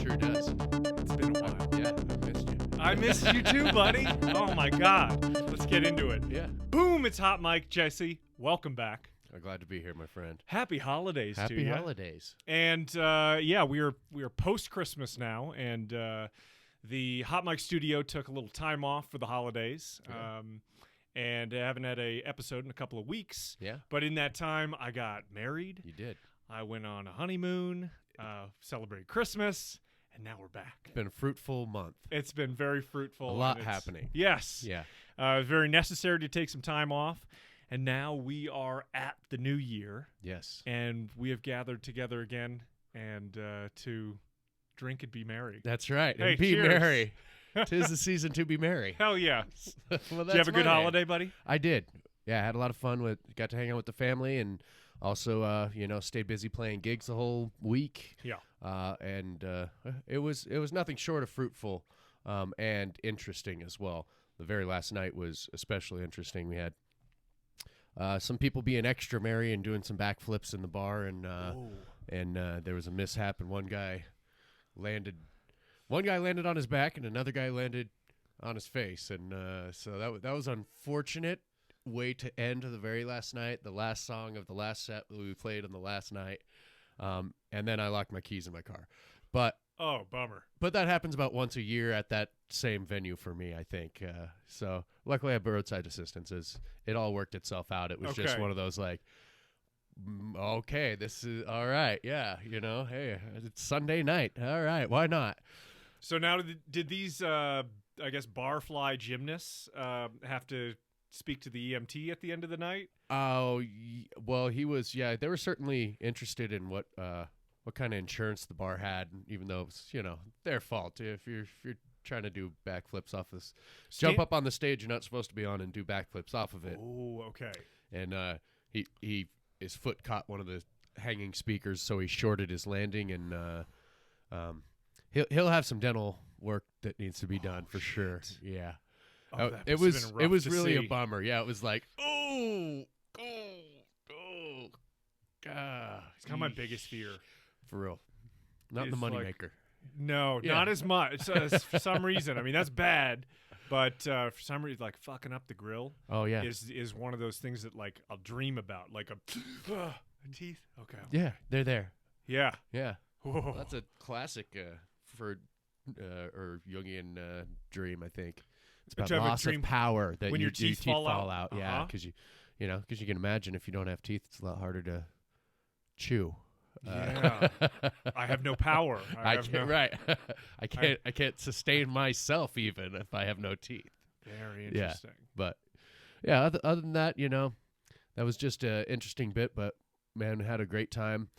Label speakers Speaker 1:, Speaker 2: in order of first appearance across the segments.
Speaker 1: sure does.
Speaker 2: It's been a while.
Speaker 1: Yeah, I missed you.
Speaker 2: I missed you too, buddy. Oh my God. Let's get into it.
Speaker 1: Yeah.
Speaker 2: Boom! It's Hot Mike, Jesse. Welcome back.
Speaker 1: I'm glad to be here, my friend.
Speaker 2: Happy holidays to
Speaker 1: Happy
Speaker 2: you.
Speaker 1: holidays.
Speaker 2: And yeah, we are post Christmas now, and the Hot Mike studio took a little time off for the holidays.
Speaker 1: Yeah.
Speaker 2: And I haven't had a episode in a couple of weeks.
Speaker 1: Yeah.
Speaker 2: But in that time, I got married.
Speaker 1: You did.
Speaker 2: I went on a honeymoon, celebrated Christmas, and now we're back.
Speaker 1: It's been a fruitful month.
Speaker 2: It's been very fruitful.
Speaker 1: A lot
Speaker 2: and it's-
Speaker 1: happening.
Speaker 2: Yes.
Speaker 1: Yeah.
Speaker 2: Very necessary to take some time off. And now we are at the new year,
Speaker 1: Yes.
Speaker 2: and we have gathered together again and to drink and be merry.
Speaker 1: That's right.
Speaker 2: Hey,
Speaker 1: And be
Speaker 2: cheers.
Speaker 1: merry. 'Tis the season to be merry.
Speaker 2: Hell yeah.
Speaker 1: Well,
Speaker 2: Did you
Speaker 1: that's
Speaker 2: have a good
Speaker 1: my name.
Speaker 2: holiday, buddy?
Speaker 1: I did. Yeah, I had a lot of fun got to hang out with the family, and also, stayed busy playing gigs the whole week.
Speaker 2: Yeah.
Speaker 1: And it was nothing short of fruitful, and interesting as well. The very last night was especially interesting. We had some people being extra merry and doing some backflips in the bar, and there was a mishap, and one guy landed on his back, and another guy landed on his face, and so that was unfortunate way to end the very last night, the last song of the last set that we played on the last night, and then I locked my keys in my car.
Speaker 2: Oh, bummer.
Speaker 1: But that happens about once a year at that same venue for me, I think. So luckily I have roadside assistance. It all worked itself out. It was just
Speaker 2: Okay.
Speaker 1: one of those like, okay, this is all right. Yeah, hey, it's Sunday night. All right, why not?
Speaker 2: So now did these, I guess, barfly gymnasts have to speak to the EMT at the end of the night?
Speaker 1: Oh, well, he was, yeah, they were certainly interested in what kind of insurance the bar had, even though it's, their fault. If you're trying to do backflips off this, jump up on the stage you're not supposed to be on and do backflips off of it.
Speaker 2: Oh, okay.
Speaker 1: And his foot caught one of the hanging speakers, so he shorted his landing, and he'll have some dental work that needs to be done for sure. Yeah.
Speaker 2: Oh, that
Speaker 1: It
Speaker 2: must have
Speaker 1: was
Speaker 2: been rough to
Speaker 1: really
Speaker 2: see.
Speaker 1: a bummer. Yeah, it was like, God.
Speaker 2: It's kind of my biggest fear.
Speaker 1: For real. Not the
Speaker 2: It's like-
Speaker 1: moneymaker.
Speaker 2: No,
Speaker 1: Yeah.
Speaker 2: not as much. For some reason. I mean, that's bad. But for some reason, like fucking up the grill
Speaker 1: Oh, yeah.
Speaker 2: is one of those things that like I'll dream about. Like teeth. Okay.
Speaker 1: Yeah, they're there.
Speaker 2: Yeah.
Speaker 1: Yeah.
Speaker 2: Whoa.
Speaker 1: That's a classic or Jungian dream, I think. It's
Speaker 2: But
Speaker 1: about
Speaker 2: you have a
Speaker 1: loss
Speaker 2: dream
Speaker 1: of power that
Speaker 2: when your
Speaker 1: your
Speaker 2: teeth fall out?
Speaker 1: out. Yeah,
Speaker 2: Uh-huh.
Speaker 1: because you can imagine if you don't have teeth, it's a lot harder to chew.
Speaker 2: Yeah. I have no power.
Speaker 1: I can't. Right. I can't sustain myself even if I have no teeth.
Speaker 2: Very interesting.
Speaker 1: But yeah, other than that, that was just an interesting bit. But man, we had a great time.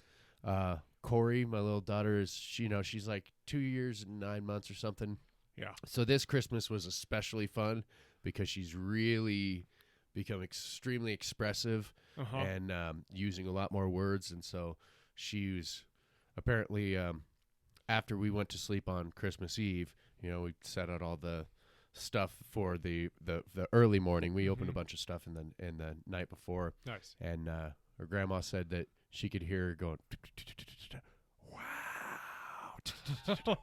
Speaker 1: Corey, my little daughter, she's like 2 years and 9 months or something.
Speaker 2: Yeah.
Speaker 1: So this Christmas was especially fun because she's really become extremely expressive
Speaker 2: Uh-huh.
Speaker 1: and using a lot more words. And so she was apparently, after we went to sleep on Christmas Eve, we set out all the stuff for the early morning. We opened a bunch of stuff in the night before.
Speaker 2: Nice.
Speaker 1: And her grandma said that she could hear her going, wow,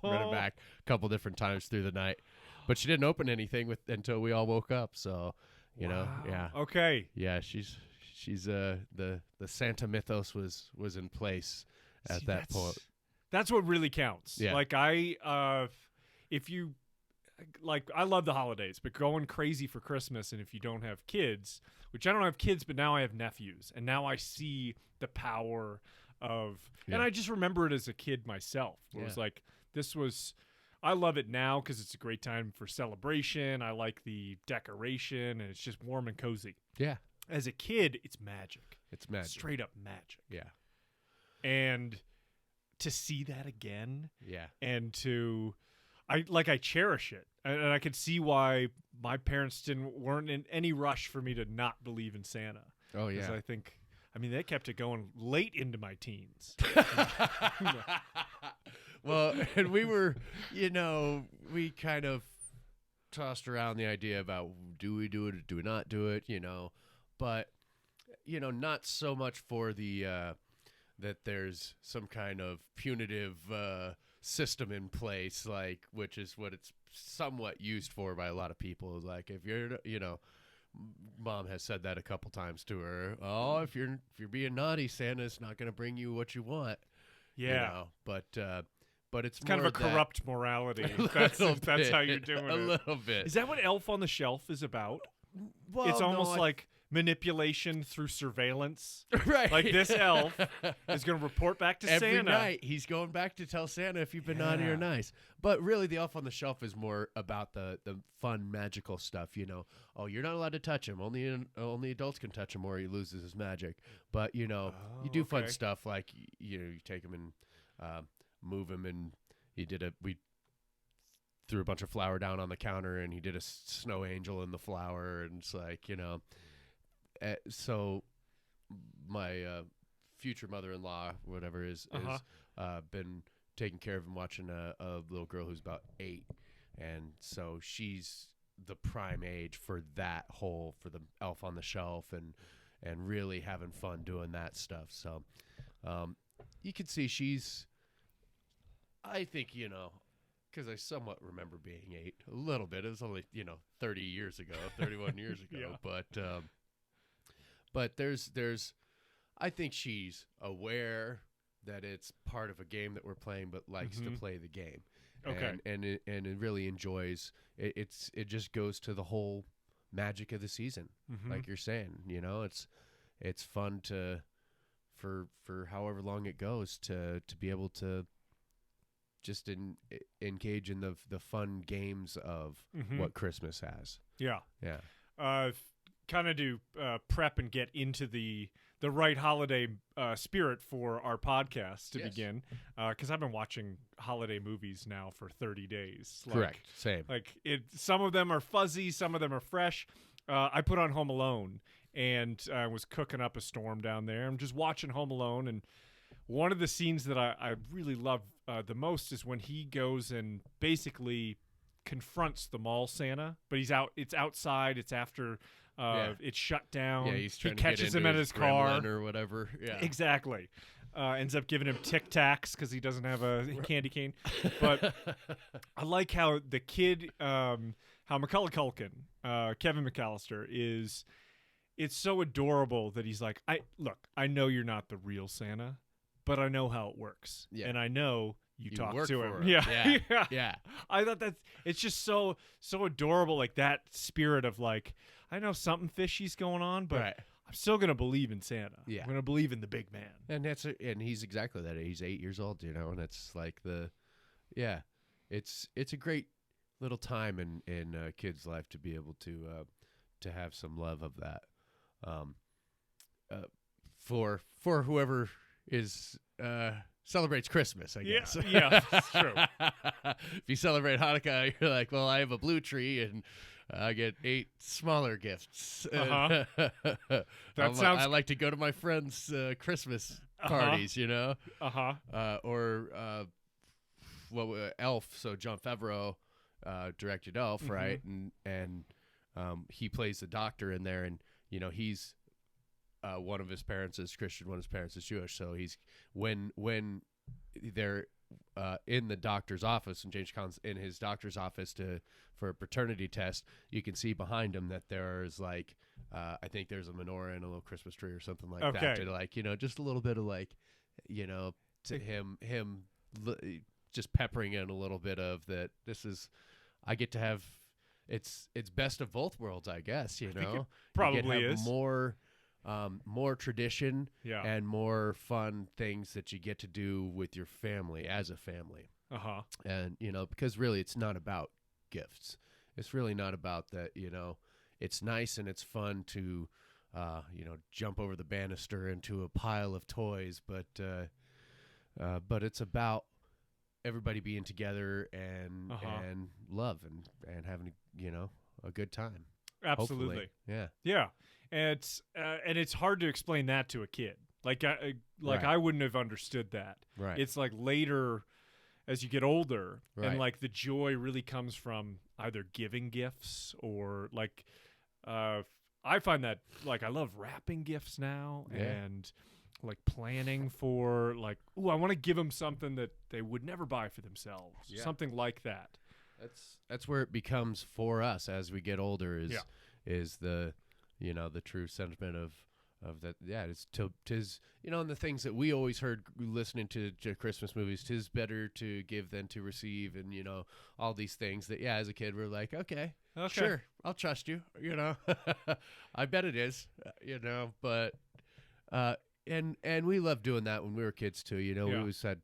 Speaker 1: running back a couple different times through the night. But she didn't open anything until we all woke up. So,
Speaker 2: Wow.
Speaker 1: yeah.
Speaker 2: Okay.
Speaker 1: Yeah, she's the Santa Mythos was in place at
Speaker 2: See,
Speaker 1: that point.
Speaker 2: That's what really counts.
Speaker 1: Yeah.
Speaker 2: Like if you like, I love the holidays, but going crazy for Christmas, and if you don't have kids, which I don't have kids, but now I have nephews, and now I see the power of,
Speaker 1: Yeah.
Speaker 2: and I just remember it as a kid myself. It was like, I love it now because it's a great time for celebration. I like the decoration, and it's just warm and cozy.
Speaker 1: Yeah,
Speaker 2: As a kid, it's magic.
Speaker 1: it's magic.
Speaker 2: Straight up magic.
Speaker 1: Yeah,
Speaker 2: And to see that again,
Speaker 1: yeah,
Speaker 2: and I cherish it, and I could see why my parents weren't in any rush for me to not believe in Santa.
Speaker 1: oh
Speaker 2: Because
Speaker 1: yeah.
Speaker 2: they kept it going late into my teens.
Speaker 1: Well, and we were, we kind of tossed around the idea about do we do it or do we not do it, but not so much for the that there's some kind of punitive system in place, like, which is what it's somewhat used for by a lot of people. Like, if you're, Mom has said that a couple times to her. Oh, if you're being naughty, Santa's not going to bring you what you want.
Speaker 2: Yeah.
Speaker 1: But it's
Speaker 2: kind of
Speaker 1: more
Speaker 2: a corrupt morality. That's how you're doing it.
Speaker 1: A little bit.
Speaker 2: Is that what Elf on the Shelf is about?
Speaker 1: Well,
Speaker 2: It's almost like manipulation through surveillance.
Speaker 1: Right.
Speaker 2: Like this elf is going to report back to
Speaker 1: every
Speaker 2: Santa.
Speaker 1: night. He's going back to tell Santa if you've been naughty or nice. But really, the Elf on the Shelf is more about the fun, magical stuff. Oh, you're not allowed to touch him. Only adults can touch him, or he loses his magic. But you do fun stuff like you take him and move him, and we threw a bunch of flour down on the counter, and he did a snow angel in the flour, and it's like so my future mother-in-law, whatever, is been taking care of him, watching a little girl who's about 8, and so she's the prime age for the Elf on the Shelf and really having fun doing that stuff. So you can see she's, I think, because I somewhat remember being 8 a little bit. It was only 31 years ago, yeah. But there's I think she's aware that it's part of a game that we're playing, but likes to play the game.
Speaker 2: Okay.
Speaker 1: And it really enjoys it. It just goes to the whole magic of the season, like you're saying. It's fun for however long it goes to be able to just engage in the fun games of what Christmas has.
Speaker 2: Yeah.
Speaker 1: Yeah.
Speaker 2: Kind of to prep and get into the right holiday spirit for our podcast to begin, because I've been watching holiday movies now for 30 days.
Speaker 1: Correct. Same.
Speaker 2: Some of them are fuzzy, some of them are fresh. I put on Home Alone and was cooking up a storm down there. I'm just watching Home Alone, and one of the scenes that I really love the most is when he goes and basically confronts the mall Santa, but it's outside. It's after it's shut down.
Speaker 1: Yeah, he
Speaker 2: catches him at his car
Speaker 1: or whatever. Yeah,
Speaker 2: exactly. Ends up giving him Tic Tacs because he doesn't have a candy cane. But I like how the kid, how Macaulay Culkin, Kevin McAllister is. It's so adorable that he's like, I know you're not the real Santa, but I know how it works, and I know you talk to him. Yeah. I thought it's just so adorable, like that spirit of like, I know something fishy's going on, but I'm still gonna believe in Santa. Yeah, I'm gonna believe in the big man.
Speaker 1: And he's exactly that. He's 8 years old, and it's like it's a great little time in a kid's life to be able to have some love of that. For whoever is celebrates Christmas, I guess.
Speaker 2: Yeah, that's true.
Speaker 1: If you celebrate Hanukkah, you're like, well, I have a blue tree and I get 8 smaller gifts.
Speaker 2: That sounds.
Speaker 1: I like to go to my friends' Christmas parties, or Elf. So Jon Favreau directed Elf, right? And he plays the doctor in there, and he's one of his parents is Christian, one of his parents is Jewish. So he's when they're in the doctor's office, and James Caan's in his doctor's office for a paternity test, you can see behind him that there's like I think there's a menorah and a little Christmas tree or something like that. To like just a little bit of like to him just peppering in a little bit of that. This is I get to have it's best of both worlds, I guess. I think it
Speaker 2: probably
Speaker 1: you get
Speaker 2: is
Speaker 1: more tradition and more fun things that you get to do with your family as a family. And because really it's not about gifts. It's really not about that. It's nice and it's fun to jump over the banister into a pile of toys, but it's about everybody being together and love and having a good time.
Speaker 2: Absolutely.
Speaker 1: Hopefully.
Speaker 2: Yeah. And it's hard to explain that to a kid. I wouldn't have understood that.
Speaker 1: Right.
Speaker 2: It's like later as you get older, and like the joy really comes from either giving gifts or like I find that like I love wrapping gifts now and like planning for like, ooh, I want to give them something that they would never buy for themselves.
Speaker 1: Yeah.
Speaker 2: Something like that.
Speaker 1: That's where it becomes for us as we get older is the the true sentiment of that. Yeah, it's tis and the things that we always heard listening to Christmas movies. 'Tis better to give than to receive, and all these things that as a kid we're like, okay, sure, I'll trust you. I bet it is. But and we loved doing that when we were kids too. We always said,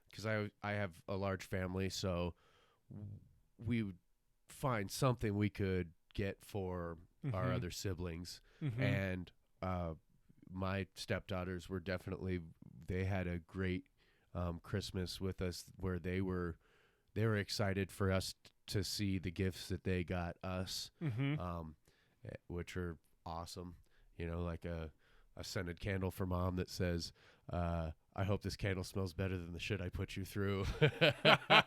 Speaker 1: because I have a large family, so we would find something we could get for our other siblings. And my stepdaughters were they had a great Christmas with us, where they were excited for us to see the gifts that they got us, which are awesome. Like a scented candle for Mom that says, I hope this candle smells better than the shit I put you through. I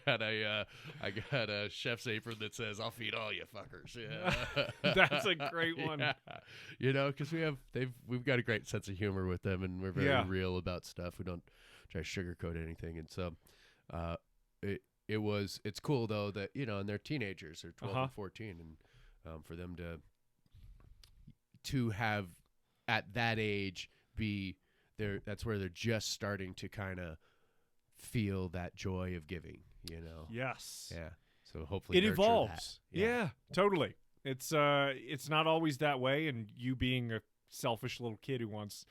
Speaker 1: got a chef's apron that says, I'll feed all you fuckers. Yeah.
Speaker 2: That's a great one.
Speaker 1: Yeah. Because we've got a great sense of humor with them, and we're very real about stuff. We don't try to sugarcoat anything. And so it's cool though that, and they're teenagers, they're 12 and 14, and for them to have at that age be there, that's where they're just starting to kind of feel that joy of giving,
Speaker 2: Yes.
Speaker 1: Yeah. So hopefully
Speaker 2: it
Speaker 1: nurture
Speaker 2: evolves.
Speaker 1: that.
Speaker 2: Yeah, totally. It's not always that way, and you being a selfish little kid who wants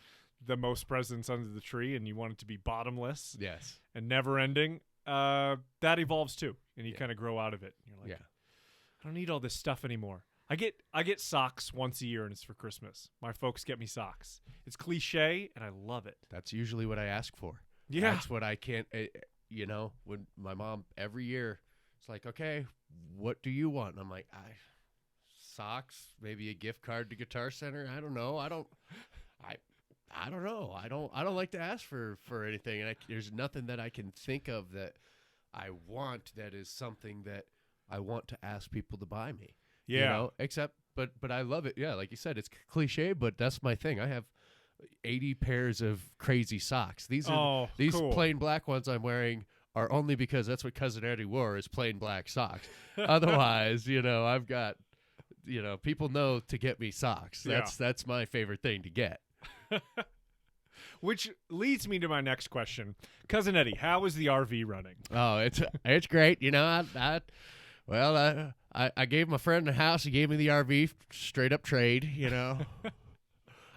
Speaker 2: the most presents under the tree and you want it to be bottomless.
Speaker 1: Yes.
Speaker 2: And never ending, that evolves too, and you kind of grow out of it. You're like, I don't need all this stuff anymore. I get socks once a year, and it's for Christmas. My folks get me socks. It's cliche, and I love it.
Speaker 1: That's usually what I ask for.
Speaker 2: Yeah.
Speaker 1: That's what I can't, when my mom every year, it's like, okay, what do you want? And I'm like, socks, maybe a gift card to Guitar Center. I don't know. I don't know. I don't like to ask for anything. And there's nothing that I can think of that I want that is something that I want to ask people to buy me.
Speaker 2: Yeah.
Speaker 1: Except, but I love it. Yeah. Like you said, it's cliche, but that's my thing. I have 80 pairs of crazy socks. These
Speaker 2: cool.
Speaker 1: plain black ones I'm wearing are only because that's what Cousin Eddie wore, is plain black socks. Otherwise, I've got, people know to get me socks. That's my favorite thing to get.
Speaker 2: Which leads me to my next question. Cousin Eddie, how is the RV running?
Speaker 1: Oh, it's great. I gave my friend the house. He gave me the RV, straight up trade.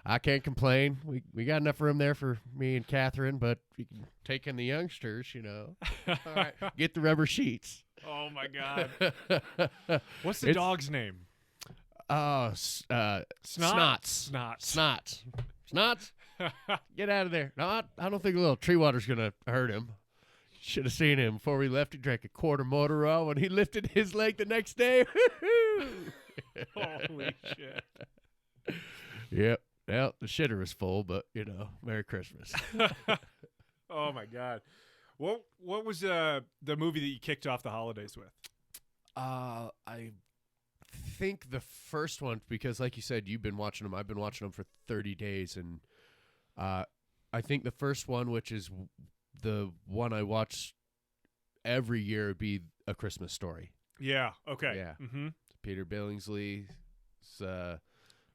Speaker 1: I can't complain. We got enough room there for me and Catherine, but we can take in the youngsters. All right, get the rubber sheets.
Speaker 2: Oh my God! What's the dog's name?
Speaker 1: Snots. Get out of there. No, I don't think a little tree water's gonna hurt him. Should have seen him before we left. He drank a quarter motor oil when he lifted his leg the next day.
Speaker 2: Holy shit.
Speaker 1: Yep. Well, the shitter was full, but, Merry Christmas.
Speaker 2: Oh, my God. What was the movie that you kicked off the holidays with?
Speaker 1: I think the first one, because like you said, you've been watching them. I've been watching them for 30 days. And I think the first one, which is the one I watch every year, would be A Christmas Story.
Speaker 2: Yeah. Okay.
Speaker 1: Yeah.
Speaker 2: Mm-hmm.
Speaker 1: Peter Billingsley's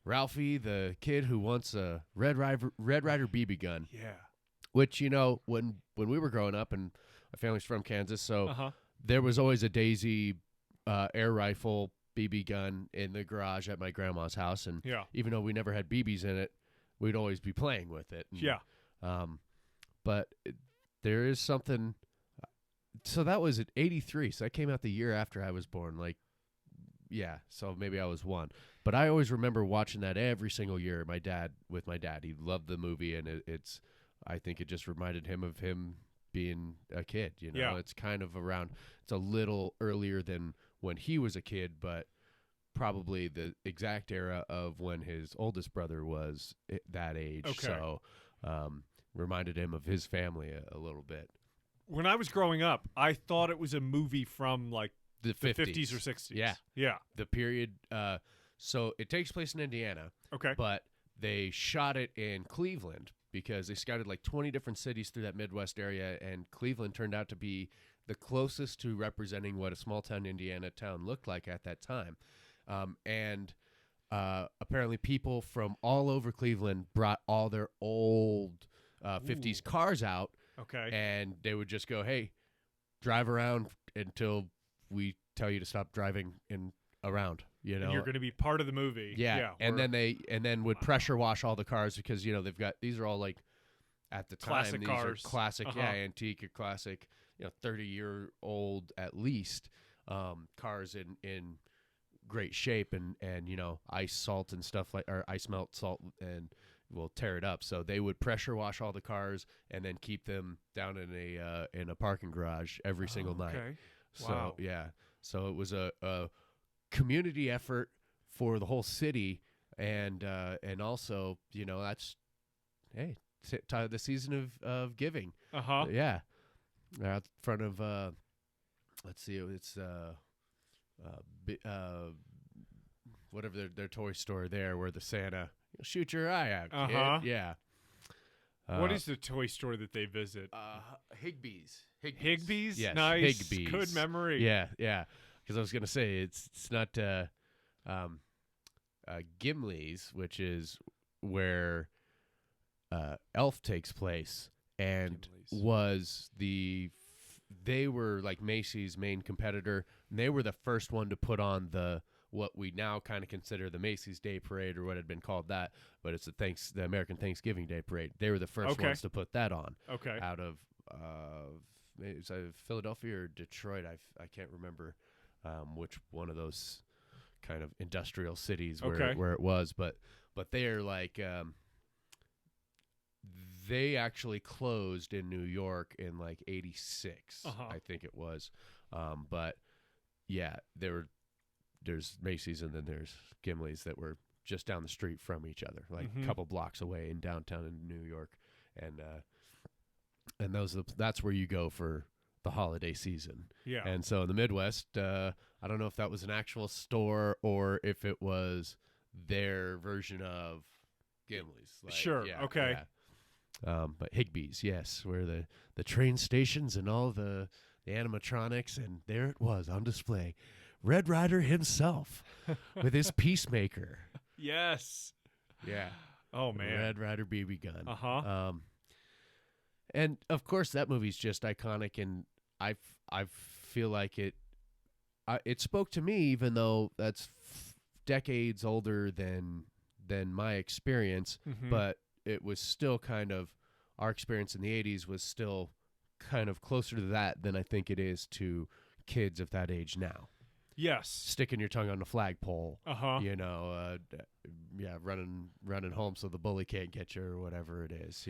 Speaker 1: Ralphie, the kid who wants a Red Ryder BB gun.
Speaker 2: Yeah.
Speaker 1: Which, when we were growing up, and my family's from Kansas, so there was always a Daisy air rifle BB gun in the garage at my grandma's house. And even though we never had BBs in it, we'd always be playing with it. And, but there is something. So that was at 83. So that came out the year after I was born. So maybe I was 1. But I always remember watching that every single year. With my dad, he loved the movie, and I think it just reminded him of him being a kid. It's kind of around. It's a little earlier than when he was a kid, but probably the exact era of when his oldest brother was that age.
Speaker 2: Okay.
Speaker 1: So reminded him of his family a little bit.
Speaker 2: When I was growing up, I thought it was a movie from
Speaker 1: the
Speaker 2: 50s or 60s.
Speaker 1: Yeah.
Speaker 2: Yeah.
Speaker 1: The period. So it takes place in Indiana.
Speaker 2: Okay.
Speaker 1: But they shot it in Cleveland because they scouted like 20 different cities through that Midwest area, and Cleveland turned out to be the closest to representing what a small-town Indiana town looked like at that time. And apparently people from all over Cleveland brought all their old 50s cars out,
Speaker 2: Okay.
Speaker 1: and they would just go, hey, drive around until we tell you to stop driving around. You know,
Speaker 2: And you're going to be part of the movie.
Speaker 1: yeah. And then would pressure wash all the cars because they've got, these are all like at the time
Speaker 2: Classic
Speaker 1: these
Speaker 2: cars.
Speaker 1: are classic, antique or classic, 30-year-old at least cars in great shape and ice salt and stuff or ice melt salt and will tear it up. So they would pressure wash all the cars and then keep them down in a parking garage every single night.
Speaker 2: Okay.
Speaker 1: So
Speaker 2: Wow.
Speaker 1: so it was a community effort for the whole city, and also that's the season of giving. Yeah, out front of let's see, it's whatever their toy store there, where the Santa shoot your eye out, kid. Yeah.
Speaker 2: What is the toy store that they visit?
Speaker 1: Higbee's.
Speaker 2: Higbee's?
Speaker 1: Yes,
Speaker 2: Nice.
Speaker 1: Higbee's.
Speaker 2: Good memory.
Speaker 1: Yeah. Because I was gonna say it's not Gimli's, which is where Elf takes place, and
Speaker 2: Gimli's.
Speaker 1: they were like Macy's main competitor. And they were the first one to put on what we now kind of consider the Macy's Day Parade, or what had been called that, but it's the American Thanksgiving Day Parade. They were the first ones to put that on.
Speaker 2: Okay.
Speaker 1: Out of it was either Philadelphia or Detroit. I can't remember which one of those kind of industrial cities where it was, but they're like they actually closed in New York in like 86, I think it was. But yeah, there's Macy's and then there's Gimli's that were just down the street from each other, like a couple blocks away in downtown in New York, and that's where you go for the holiday season.
Speaker 2: Yeah.
Speaker 1: And so in the Midwest, I don't know if that was an actual store or if it was their version of Gimli's.
Speaker 2: Sure.
Speaker 1: Yeah,
Speaker 2: okay.
Speaker 1: Yeah. But Higbee's, yes, where the train stations and all the animatronics, and there it was on display. Red Ryder himself with his Peacemaker.
Speaker 2: Yes.
Speaker 1: Yeah.
Speaker 2: Oh, man.
Speaker 1: Red Ryder BB gun.
Speaker 2: Uh-huh.
Speaker 1: And of course that movie's just iconic, and I feel like it spoke to me, even though that's decades older than my experience, but it was still kind of, our experience in the 80s was still kind of closer to that than I think it is to kids of that age now.
Speaker 2: Yes.
Speaker 1: Sticking your tongue on the flagpole. Running home so the bully can't get you, or whatever it is,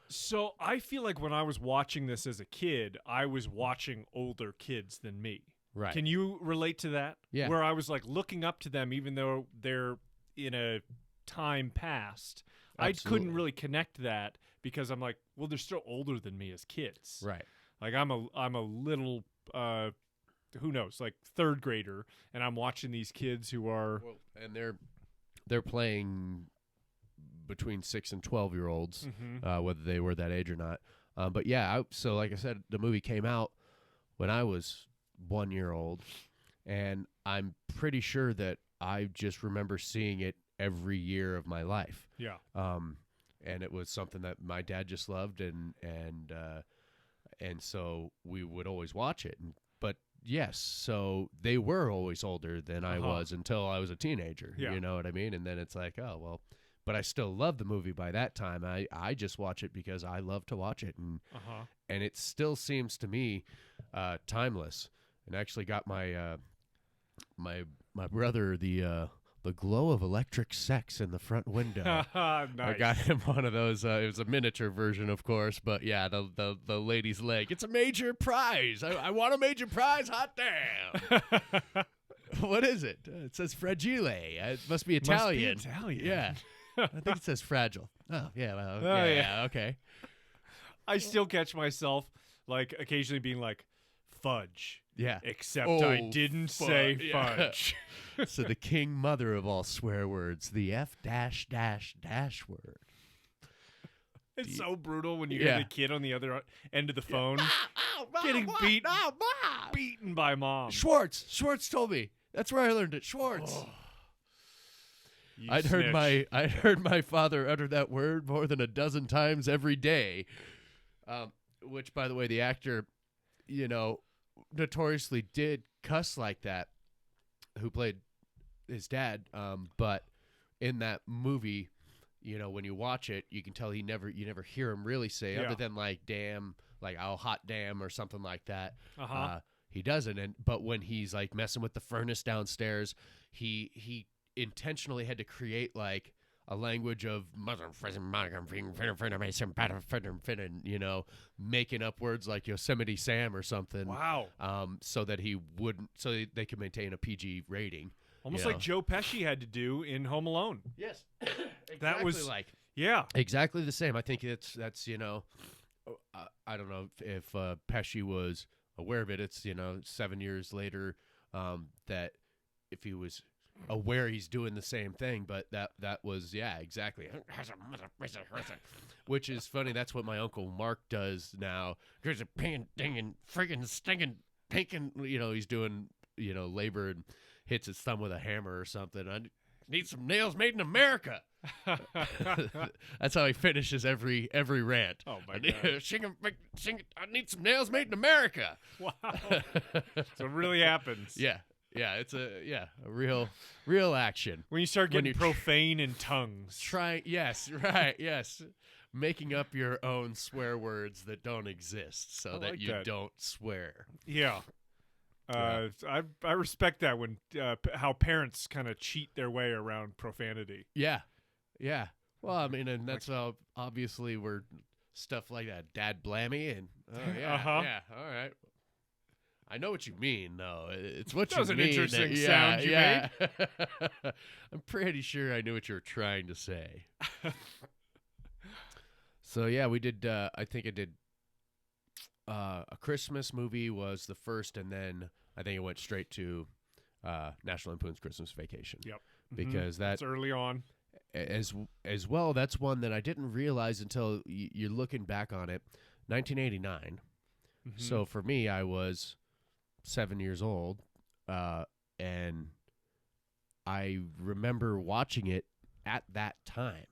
Speaker 2: So I feel like when I was watching this as a kid, I was watching older kids than me.
Speaker 1: Right.
Speaker 2: Can you relate to that?
Speaker 1: Yeah.
Speaker 2: Where I was like looking up to them, even though they're in a time past.
Speaker 1: Absolutely.
Speaker 2: I couldn't really connect that because I'm like, well, they're still older than me as kids.
Speaker 1: Right.
Speaker 2: Like I'm a little who knows, like third grader, and I'm watching these kids who are
Speaker 1: and they're playing between 6 and 12-year-olds, whether they were that age or not. But yeah, so like I said, the movie came out when I was 1 year old, and I'm pretty sure that I just remember seeing it every year of my life.
Speaker 2: Yeah.
Speaker 1: And it was something that my dad just loved, and so we would always watch it. But yes, so they were always older than I was until I was a teenager.
Speaker 2: Yeah.
Speaker 1: You know what I mean? And then it's like, oh well, but I still love the movie by that time. I just watch it because I love to watch it, and it still seems to me timeless. And actually got my my brother the glow of electric sex in the front window.
Speaker 2: Nice.
Speaker 1: I got him one of those. It was a miniature version, of course, but yeah, the lady's leg. It's a major prize. I want a major prize. Hot damn. What is it? It says fragile. It must be Italian.
Speaker 2: Must be Italian.
Speaker 1: Yeah. I think it says fragile. Oh, yeah. Well, yeah, okay.
Speaker 2: I still catch myself like occasionally being like, fudge.
Speaker 1: Yeah.
Speaker 2: Except I
Speaker 1: Oh,
Speaker 2: didn't say
Speaker 1: yeah.
Speaker 2: fudge.
Speaker 1: So the king mother of all swear words, the F dash dash dash word.
Speaker 2: It's so brutal when you hear
Speaker 1: Yeah.
Speaker 2: the kid on the other end of the phone
Speaker 1: Oh, Mom,
Speaker 2: getting
Speaker 1: what?
Speaker 2: beaten,
Speaker 1: No, Mom.
Speaker 2: beaten by mom.
Speaker 1: Schwartz told me. That's where I learned it. Schwartz.
Speaker 2: Oh. You
Speaker 1: I'd heard
Speaker 2: snitch.
Speaker 1: my father utter that word more than a dozen times every day. Which, by the way, the actor, notoriously did cuss like that, who played his dad. But in that movie, when you watch it, you can tell you never hear him really say, other than like damn, like oh hot damn or something like that. He doesn't. But when he's like messing with the furnace downstairs, he intentionally had to create like a language of making up words like Yosemite Sam or something.
Speaker 2: Wow.
Speaker 1: So that they could maintain a PG rating.
Speaker 2: Almost like Joe Pesci had to do in Home Alone.
Speaker 1: Yes.
Speaker 2: That was
Speaker 1: Yeah. Exactly the same. I think that's I don't know if Pesci was aware of it. It's 7 years later that if he was aware he's doing the same thing, but that was exactly. Which is funny. That's what my Uncle Mark does now. There's a ping dinging friggin' stinking pinking. He's doing labor and hits his thumb with a hammer or something. I need some nails made in America. That's how he finishes every rant.
Speaker 2: Oh my god!
Speaker 1: I need some nails made in America.
Speaker 2: Wow. So it really happens.
Speaker 1: Yeah, it's a real action.
Speaker 2: When you start getting profane in tongues.
Speaker 1: Yes, making up your own swear words that don't exist so that you don't swear.
Speaker 2: Yeah. I respect that when how parents kind of cheat their way around profanity.
Speaker 1: Yeah. Well, I mean, and that's how obviously we're stuff like that. Dad blammy and yeah. All right. I know what you mean, though. It's what
Speaker 2: that
Speaker 1: you
Speaker 2: was
Speaker 1: mean.
Speaker 2: An interesting sound you made.
Speaker 1: I'm pretty sure I knew what you were trying to say. So yeah, we did. I think I did. A Christmas movie was the first, and then I think it went straight to National Lampoon's Christmas Vacation.
Speaker 2: Yep,
Speaker 1: because
Speaker 2: that's early on.
Speaker 1: As well, that's one that I didn't realize until you're looking back on it. 1989. So for me, I was 7 years old, and I remember watching it at that time.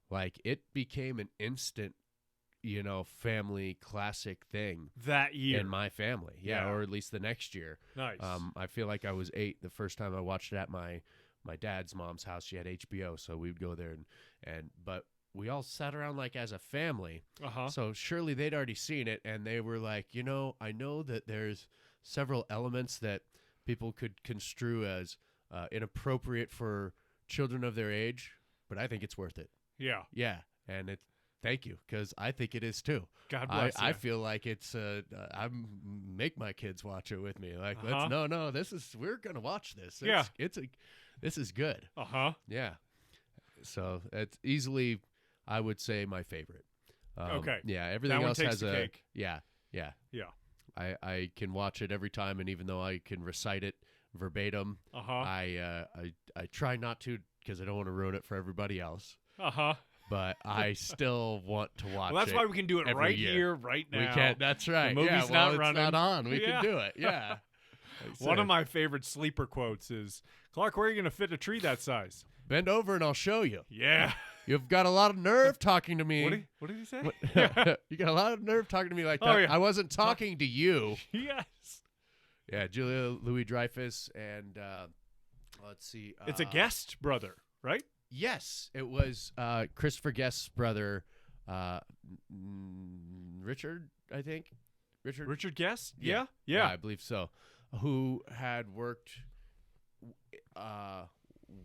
Speaker 1: Like it became an instant family classic thing
Speaker 2: that year
Speaker 1: in my family. Yeah, or at least the next year.
Speaker 2: Nice.
Speaker 1: I feel like I was 8 the first time I watched it at my dad's mom's house. She had HBO, so we'd go there but we all sat around like as a family. So surely they'd already seen it, and they were like, I know that there's several elements that people could construe as inappropriate for children of their age, but I think it's worth it. Yeah, and thank you, because I think it is too.
Speaker 2: God bless you.
Speaker 1: I feel like it's I make my kids watch it with me. Like, we're gonna watch this. This is good. Yeah. So it's easily, I would say, my favorite.
Speaker 2: Okay.
Speaker 1: Yeah. Everything
Speaker 2: that
Speaker 1: else
Speaker 2: one takes
Speaker 1: has
Speaker 2: the
Speaker 1: a
Speaker 2: cake.
Speaker 1: Yeah. I can watch it every time, and even though I can recite it verbatim, I try not to, because I don't want to ruin it for everybody else. But I still want to watch it.
Speaker 2: Well, that's why we can do it right
Speaker 1: year.
Speaker 2: Here, right now.
Speaker 1: We can. That's right.
Speaker 2: The movie's not running.
Speaker 1: It's not on. We can do it. Yeah.
Speaker 2: One of my favorite sleeper quotes is, Clark, where are you going to fit a tree that size?
Speaker 1: Bend over and I'll show you.
Speaker 2: Yeah.
Speaker 1: You've got a lot of nerve talking to me.
Speaker 2: What did he say?
Speaker 1: You got a lot of nerve talking to me like that. I wasn't talking to you.
Speaker 2: Yes.
Speaker 1: Yeah, Julia Louis-Dreyfus and let's see.
Speaker 2: It's a Guest brother, right?
Speaker 1: Yes, it was Christopher Guest's brother, Richard, I think.
Speaker 2: Richard Guest?
Speaker 1: Yeah, I believe so. Who had worked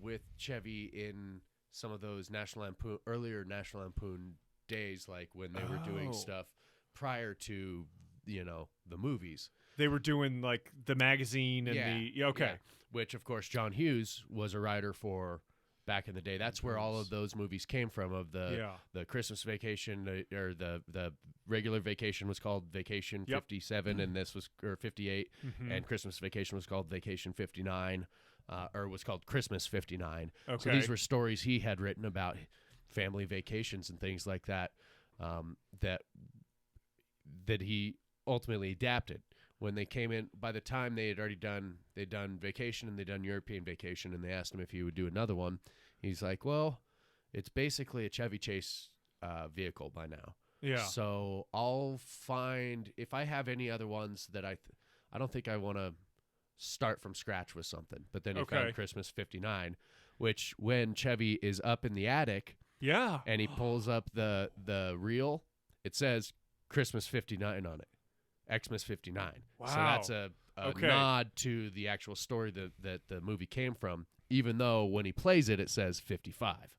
Speaker 1: with Chevy in some of those earlier National Lampoon days, like when they were doing stuff prior to the movies.
Speaker 2: They were doing like the magazine and
Speaker 1: which of course John Hughes was a writer for back in the day. That's where all of those movies came from. Of the Christmas Vacation, or the regular Vacation was called Vacation 57, and this was 58, and Christmas Vacation was called Vacation 59, or was called Christmas 59.
Speaker 2: Okay.
Speaker 1: So these were stories he had written about family vacations and things like that, that he ultimately adapted. When they came in, by the time they'd done Vacation and they'd done European Vacation, and they asked him if he would do another one, he's like, well, it's basically a Chevy Chase vehicle by now.
Speaker 2: Yeah.
Speaker 1: So I'll find, if I have any other ones that I don't think I want to start from scratch with something. But then he found Christmas 59, which when Chevy is up in the attic, and he pulls up the reel, it says Christmas 59 on it. Xmas 59.
Speaker 2: Wow.
Speaker 1: So that's a nod to the actual story that the movie came from, even though when he plays it, it says 55. It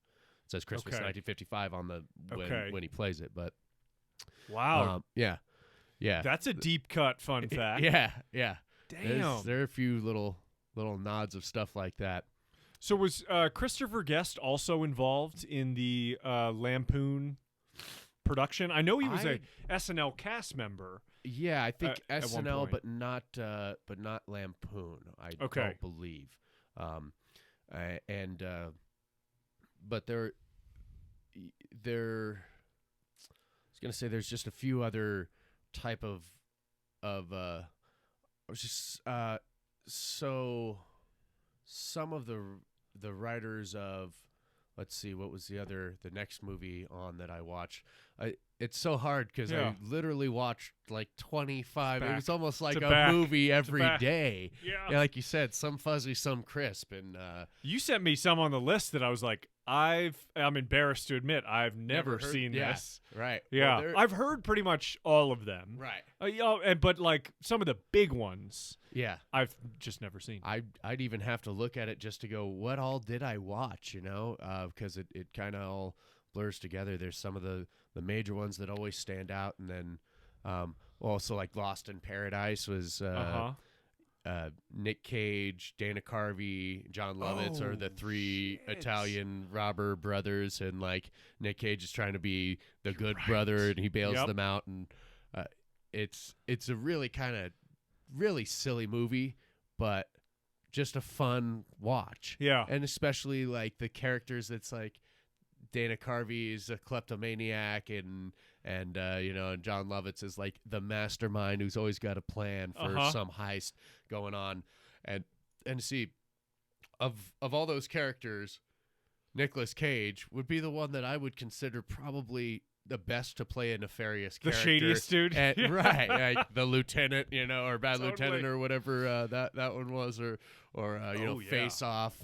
Speaker 1: says Christmas 1955 on the when he plays it. But
Speaker 2: wow.
Speaker 1: Yeah.
Speaker 2: That's a deep cut fun fact.
Speaker 1: Yeah.
Speaker 2: Damn.
Speaker 1: There are a few little nods of stuff like that.
Speaker 2: So was Christopher Guest also involved in the Lampoon production? I know he was a SNL cast member.
Speaker 1: Yeah, I think
Speaker 2: at one
Speaker 1: SNL,
Speaker 2: point.
Speaker 1: but not Lampoon. I don't believe. But there. I was gonna say there's just a few other type of. So some of the writers of. Let's see, what was the next movie on that I watched? It's so hard because I literally watched like 25. It was almost like a movie every day.
Speaker 2: Yeah.
Speaker 1: Like you said, some fuzzy, some crisp. And
Speaker 2: you sent me some on the list that I was like, I'm embarrassed to admit I've never seen this.
Speaker 1: Right.
Speaker 2: Yeah.
Speaker 1: Well,
Speaker 2: I've heard pretty much all of them.
Speaker 1: Right.
Speaker 2: But like some of the big ones.
Speaker 1: Yeah.
Speaker 2: I've just never seen.
Speaker 1: I'd even have to look at it just to go, what all did I watch? Because it kind of all blurs together. There's some of the major ones that always stand out, and then also like Lost in Paradise was Nick Cage, Dana Carvey, John Lovitz are the three Italian robber brothers, and like Nick Cage is trying to be the good brother, and he bails them out, and it's a really kind of really silly movie, but just a fun watch.
Speaker 2: Yeah.
Speaker 1: And especially like the characters, that's like Dana Carvey is a kleptomaniac, and John Lovitz is like the mastermind who's always got a plan for some heist going on. And see, of all those characters, Nicolas Cage would be the one that I would consider probably the best to play a nefarious character.
Speaker 2: The shadiest dude.
Speaker 1: Right. Like the lieutenant, or bad lieutenant or whatever that one was, or Face Off,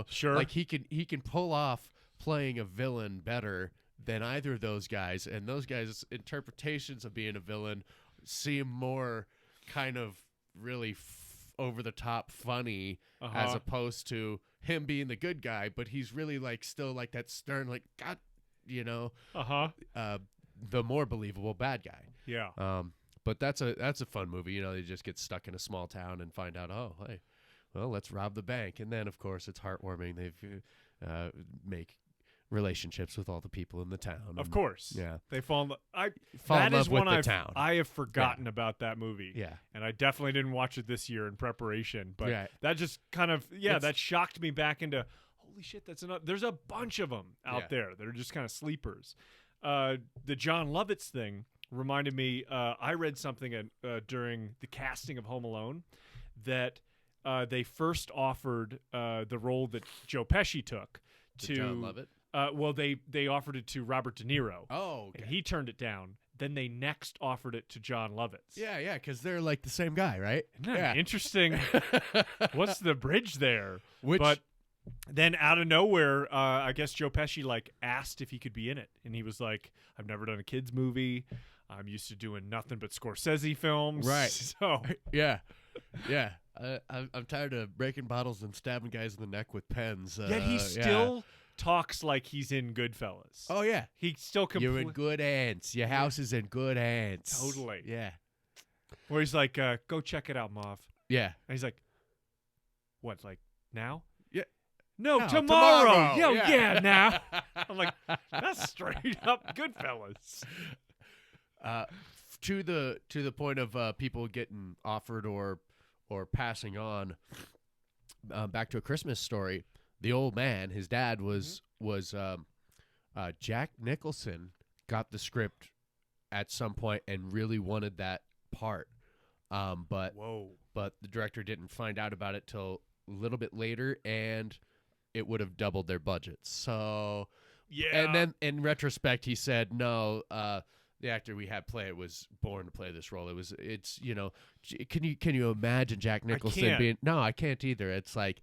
Speaker 2: Sure.
Speaker 1: Like he can pull off playing a villain better than either of those guys, and those guys' interpretations of being a villain seem more kind of really over the top funny, as opposed to him being the good guy, but he's really like still like that stern, like God, the more believable bad guy.
Speaker 2: Yeah.
Speaker 1: But that's a fun movie. They just get stuck in a small town and find out, oh, hey, well, let's rob the bank, and then of course it's heartwarming. They've make relationships with all the people in the town.
Speaker 2: Of course.
Speaker 1: Yeah.
Speaker 2: They fall in
Speaker 1: in love with the town.
Speaker 2: I have forgotten about that movie.
Speaker 1: Yeah.
Speaker 2: And I definitely didn't watch it this year in preparation. But that just kind of, that shocked me back into, holy shit, there's a bunch of them out there that are just kind of sleepers. The John Lovitz thing reminded me, I read something during the casting of Home Alone that they first offered the role that Joe Pesci took to
Speaker 1: John Lovitz.
Speaker 2: Well, they offered it to Robert De Niro.
Speaker 1: Oh, okay.
Speaker 2: And he turned it down. Then they next offered it to John Lovitz.
Speaker 1: Yeah, because they're like the same guy, right?
Speaker 2: Isn't that interesting? What's the bridge there?
Speaker 1: But
Speaker 2: then out of nowhere, I guess Joe Pesci asked if he could be in it, and he was like, "I've never done a kids movie. I'm used to doing nothing but Scorsese films."
Speaker 1: Right.
Speaker 2: So
Speaker 1: yeah. I'm tired of breaking bottles and stabbing guys in the neck with pens.
Speaker 2: Yet he still talks like he's in Goodfellas.
Speaker 1: Oh yeah,
Speaker 2: he still
Speaker 1: You're in good hands. Your house is in good hands.
Speaker 2: Totally.
Speaker 1: Yeah.
Speaker 2: Where he's like, "Go check it out, Mauve."
Speaker 1: Yeah.
Speaker 2: And he's like, "What? Like now?"
Speaker 1: Yeah.
Speaker 2: No,
Speaker 1: No,
Speaker 2: tomorrow. Yo,
Speaker 1: yeah.
Speaker 2: yeah, now. I'm like, that's straight up Goodfellas.
Speaker 1: To the point of people getting offered or passing on. Back to A Christmas Story. The old man, his dad was Jack Nicholson. Got the script at some point and really wanted that part. But the director didn't find out about it till a little bit later, and it would have doubled their budget. So,
Speaker 2: Yeah.
Speaker 1: And then in retrospect, he said, no, the actor we had play it was born to play this role. Can you imagine Jack Nicholson
Speaker 2: can't.
Speaker 1: being? No, I can't either. It's like,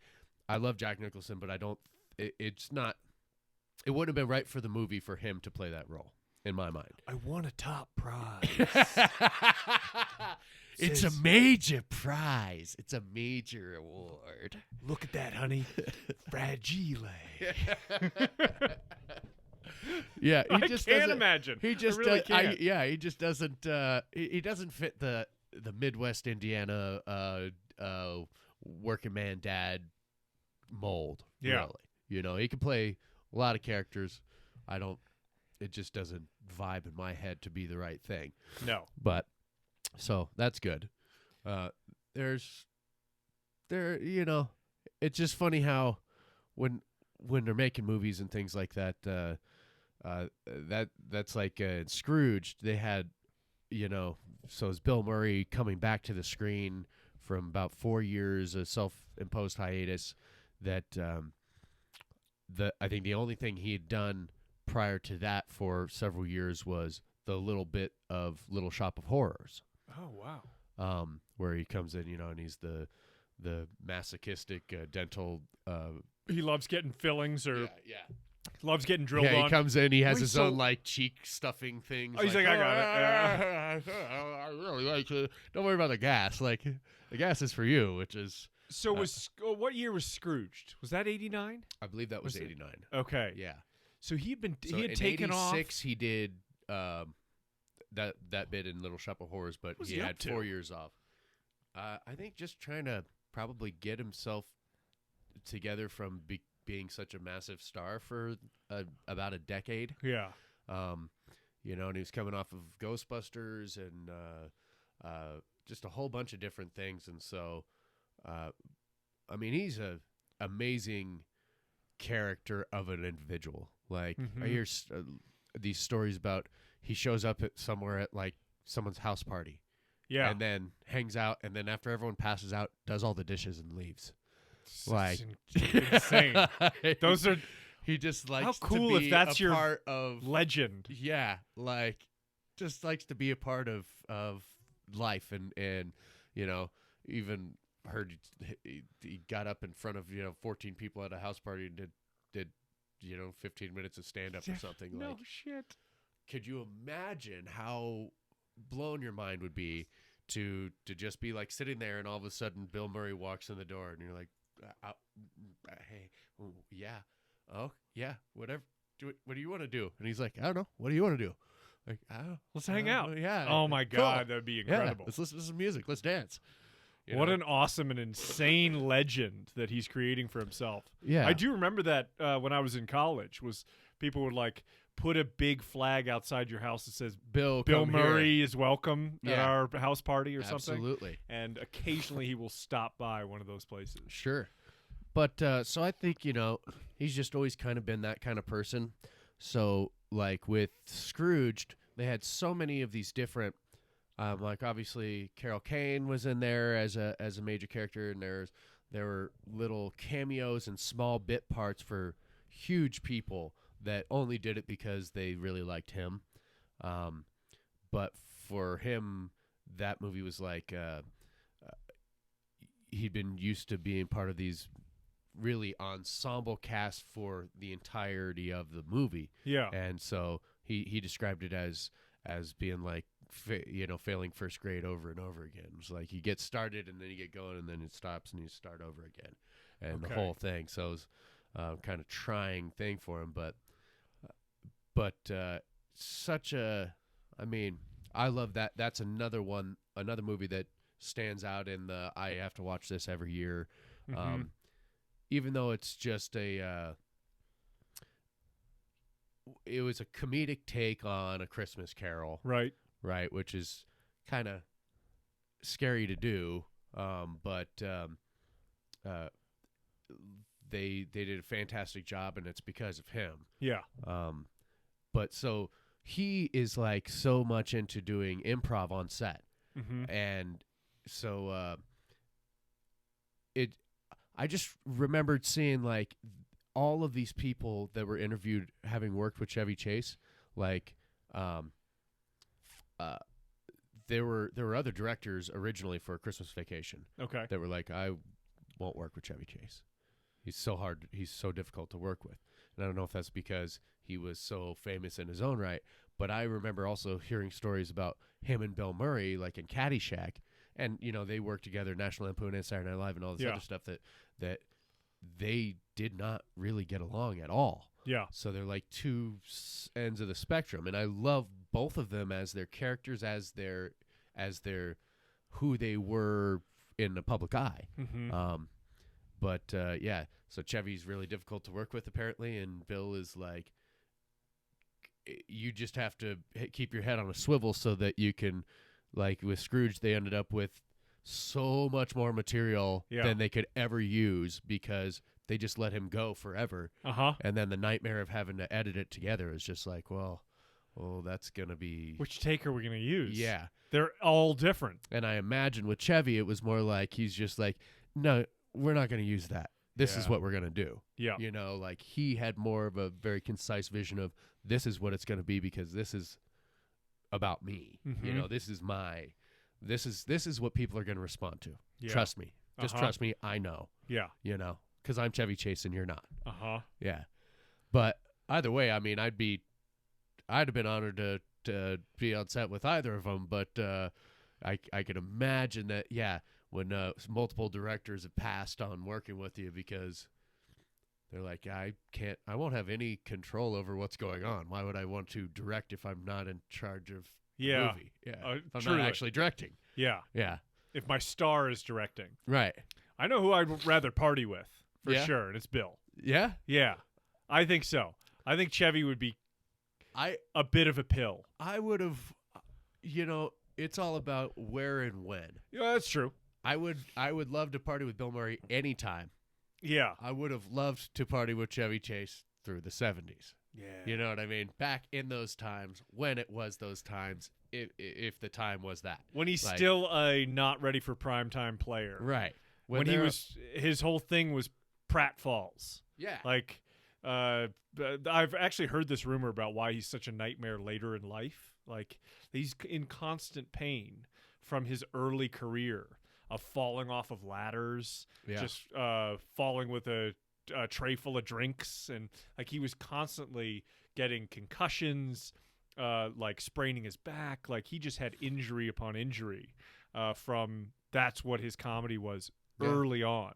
Speaker 1: I love Jack Nicholson, but I don't. It's not. It wouldn't have been right for the movie for him to play that role, in my mind.
Speaker 2: I won a top prize.
Speaker 1: It's a major prize. It's a major award.
Speaker 2: Look at that, honey. Fragile.
Speaker 1: Yeah, he
Speaker 2: I
Speaker 1: just
Speaker 2: can't
Speaker 1: doesn't
Speaker 2: imagine.
Speaker 1: He just
Speaker 2: I really
Speaker 1: does,
Speaker 2: can't.
Speaker 1: he just doesn't. He doesn't fit the Midwest Indiana working man dad mold.
Speaker 2: Yeah.
Speaker 1: Really. He can play a lot of characters. It just doesn't vibe in my head to be the right thing.
Speaker 2: No.
Speaker 1: But so that's good. It's just funny how when they're making movies and things like that, that's like Scrooge. They had, so is Bill Murray coming back to the screen from about 4 years, a self-imposed hiatus. That I think the only thing he had done prior to that for several years was the little bit of Little Shop of Horrors.
Speaker 2: Oh, wow.
Speaker 1: Where he comes in, and he's the masochistic dental.
Speaker 2: He loves getting fillings or
Speaker 1: Yeah.
Speaker 2: loves getting drilled
Speaker 1: Yeah,
Speaker 2: on.
Speaker 1: he comes in. He has
Speaker 2: Wait,
Speaker 1: his own like cheek stuffing things.
Speaker 2: Oh, he's like, I got it.
Speaker 1: I really like it. Don't worry about the gas. Like the gas is for you, which is.
Speaker 2: So what year was Scrooged? Was that 89?
Speaker 1: I believe that was
Speaker 2: Was it?
Speaker 1: 89.
Speaker 2: Okay.
Speaker 1: Yeah.
Speaker 2: So he had
Speaker 1: in
Speaker 2: taken off.
Speaker 1: 86, he did that bit in Little Shop of Horrors, but
Speaker 2: What was
Speaker 1: he
Speaker 2: he
Speaker 1: had
Speaker 2: up to?
Speaker 1: 4 years off. I think just trying to probably get himself together from being such a massive star for about a decade.
Speaker 2: Yeah.
Speaker 1: And he was coming off of Ghostbusters and just a whole bunch of different things. And so, he's a amazing character of an individual. Like I hear these stories about he shows up somewhere at like someone's house party.
Speaker 2: Yeah.
Speaker 1: And then hangs out, and then after everyone passes out, does all the dishes and leaves.
Speaker 2: Like insane. Those are
Speaker 1: he just likes
Speaker 2: how cool
Speaker 1: to be
Speaker 2: if that's
Speaker 1: a
Speaker 2: your
Speaker 1: part of
Speaker 2: legend.
Speaker 1: Yeah, like just likes to be a part of life, and even heard he got up in front of 14 people at a house party and did 15 minutes of stand up or something.
Speaker 2: No
Speaker 1: like
Speaker 2: shit.
Speaker 1: Could you imagine how blown your mind would be to just be like sitting there and all of a sudden Bill Murray walks in the door and you're like, hey, yeah, oh yeah, whatever. What do you want to do? And he's like, I don't know. What do you want to do? Like, I don't know.
Speaker 2: Let's hang out.
Speaker 1: Yeah.
Speaker 2: Oh my
Speaker 1: cool.
Speaker 2: God, that'd be incredible.
Speaker 1: Yeah, let's listen to some music. Let's dance.
Speaker 2: What an awesome and insane legend that he's creating for himself.
Speaker 1: Yeah.
Speaker 2: I do remember that when I was in college, was people would like put a big flag outside your house that says
Speaker 1: Bill
Speaker 2: Murray is welcome at
Speaker 1: Yeah.
Speaker 2: our house party or something.
Speaker 1: Absolutely.
Speaker 2: And occasionally he will stop by one of those places.
Speaker 1: Sure. But so I think, he's just always kind of been that kind of person. So like with Scrooged, they had so many of these different like obviously Carol Kane was in there as a major character, and there were little cameos and small bit parts for huge people that only did it because they really liked him. But for him, that movie was like he'd been used to being part of these really ensemble cast for the entirety of the movie.
Speaker 2: Yeah.
Speaker 1: And so he described it as being like failing first grade over and over again. It's like you get started and then you get going and then it stops and you start over again, and the whole thing. So it was kind of trying thing for him, but such a. I love that. That's another movie that stands out in the I have to watch this every year.
Speaker 2: Mm-hmm.
Speaker 1: even though it's just it was a comedic take on A Christmas Carol,
Speaker 2: Right.
Speaker 1: right, which is kind of scary to do, but they did a fantastic job, and it's because of him.
Speaker 2: Yeah.
Speaker 1: But so he is like so much into doing improv on set, and so I just remembered seeing like all of these people that were interviewed having worked with Chevy Chase, like there were other directors originally for A Christmas Vacation
Speaker 2: Okay.
Speaker 1: that were like, I won't work with Chevy Chase. He's so hard. He's so difficult to work with. And I don't know if that's because he was so famous in his own right, but I remember also hearing stories about him and Bill Murray, like in Caddyshack, and they worked together, National Lampoon and Saturday Night Live, and all this other stuff that they did not really get along at all.
Speaker 2: Yeah.
Speaker 1: So they're like two ends of the spectrum, and I love both of them as their characters, as their who they were in the public eye. But so Chevy's really difficult to work with apparently, and Bill is like, you just have to keep your head on a swivel so that you can, like with Scrooge, they ended up with so much more material than they could ever use because they just let him go forever. And then the nightmare of having to edit it together is just like, well, that's going to be...
Speaker 2: Which take are we going to use?
Speaker 1: Yeah.
Speaker 2: They're all different.
Speaker 1: And I imagine with Chevy, it was more like he's just like, no, we're not going to use that. This is what we're going to do.
Speaker 2: Yeah.
Speaker 1: Like he had more of a very concise vision of this is what it's going to be because this is about me. This is my... This is what people are going to respond to. Yeah. Trust me. Just trust me. I know.
Speaker 2: Yeah.
Speaker 1: Because I'm Chevy Chase and you're not. Yeah. But either way, I mean, I'd have been honored to be on set with either of them. But I can imagine that, when multiple directors have passed on working with you because they're like, I won't have any control over what's going on. Why would I want to direct if I'm not in charge of movie? Yeah. I'm not actually directing.
Speaker 2: Yeah.
Speaker 1: Yeah.
Speaker 2: If my star is directing.
Speaker 1: Right.
Speaker 2: I know who I'd rather party with for sure, and it's Bill.
Speaker 1: Yeah?
Speaker 2: Yeah. I think so. I think Chevy would be a bit of a pill.
Speaker 1: I would have, it's all about where and when.
Speaker 2: Yeah, that's true.
Speaker 1: I would love to party with Bill Murray anytime.
Speaker 2: Yeah.
Speaker 1: I would have loved to party with Chevy Chase through the 70s.
Speaker 2: Yeah.
Speaker 1: You know what I mean? Back in those times, when it was those times, if the time was that.
Speaker 2: When he's still a not ready for primetime player.
Speaker 1: Right.
Speaker 2: When he was, his whole thing was pratfalls.
Speaker 1: Yeah.
Speaker 2: Like, I've actually heard this rumor about why he's such a nightmare later in life. Like, he's in constant pain from his early career of falling off of ladders, just falling with a tray full of drinks, and like he was constantly getting concussions, like spraining his back. Like he just had injury upon injury from that's what his comedy was early on,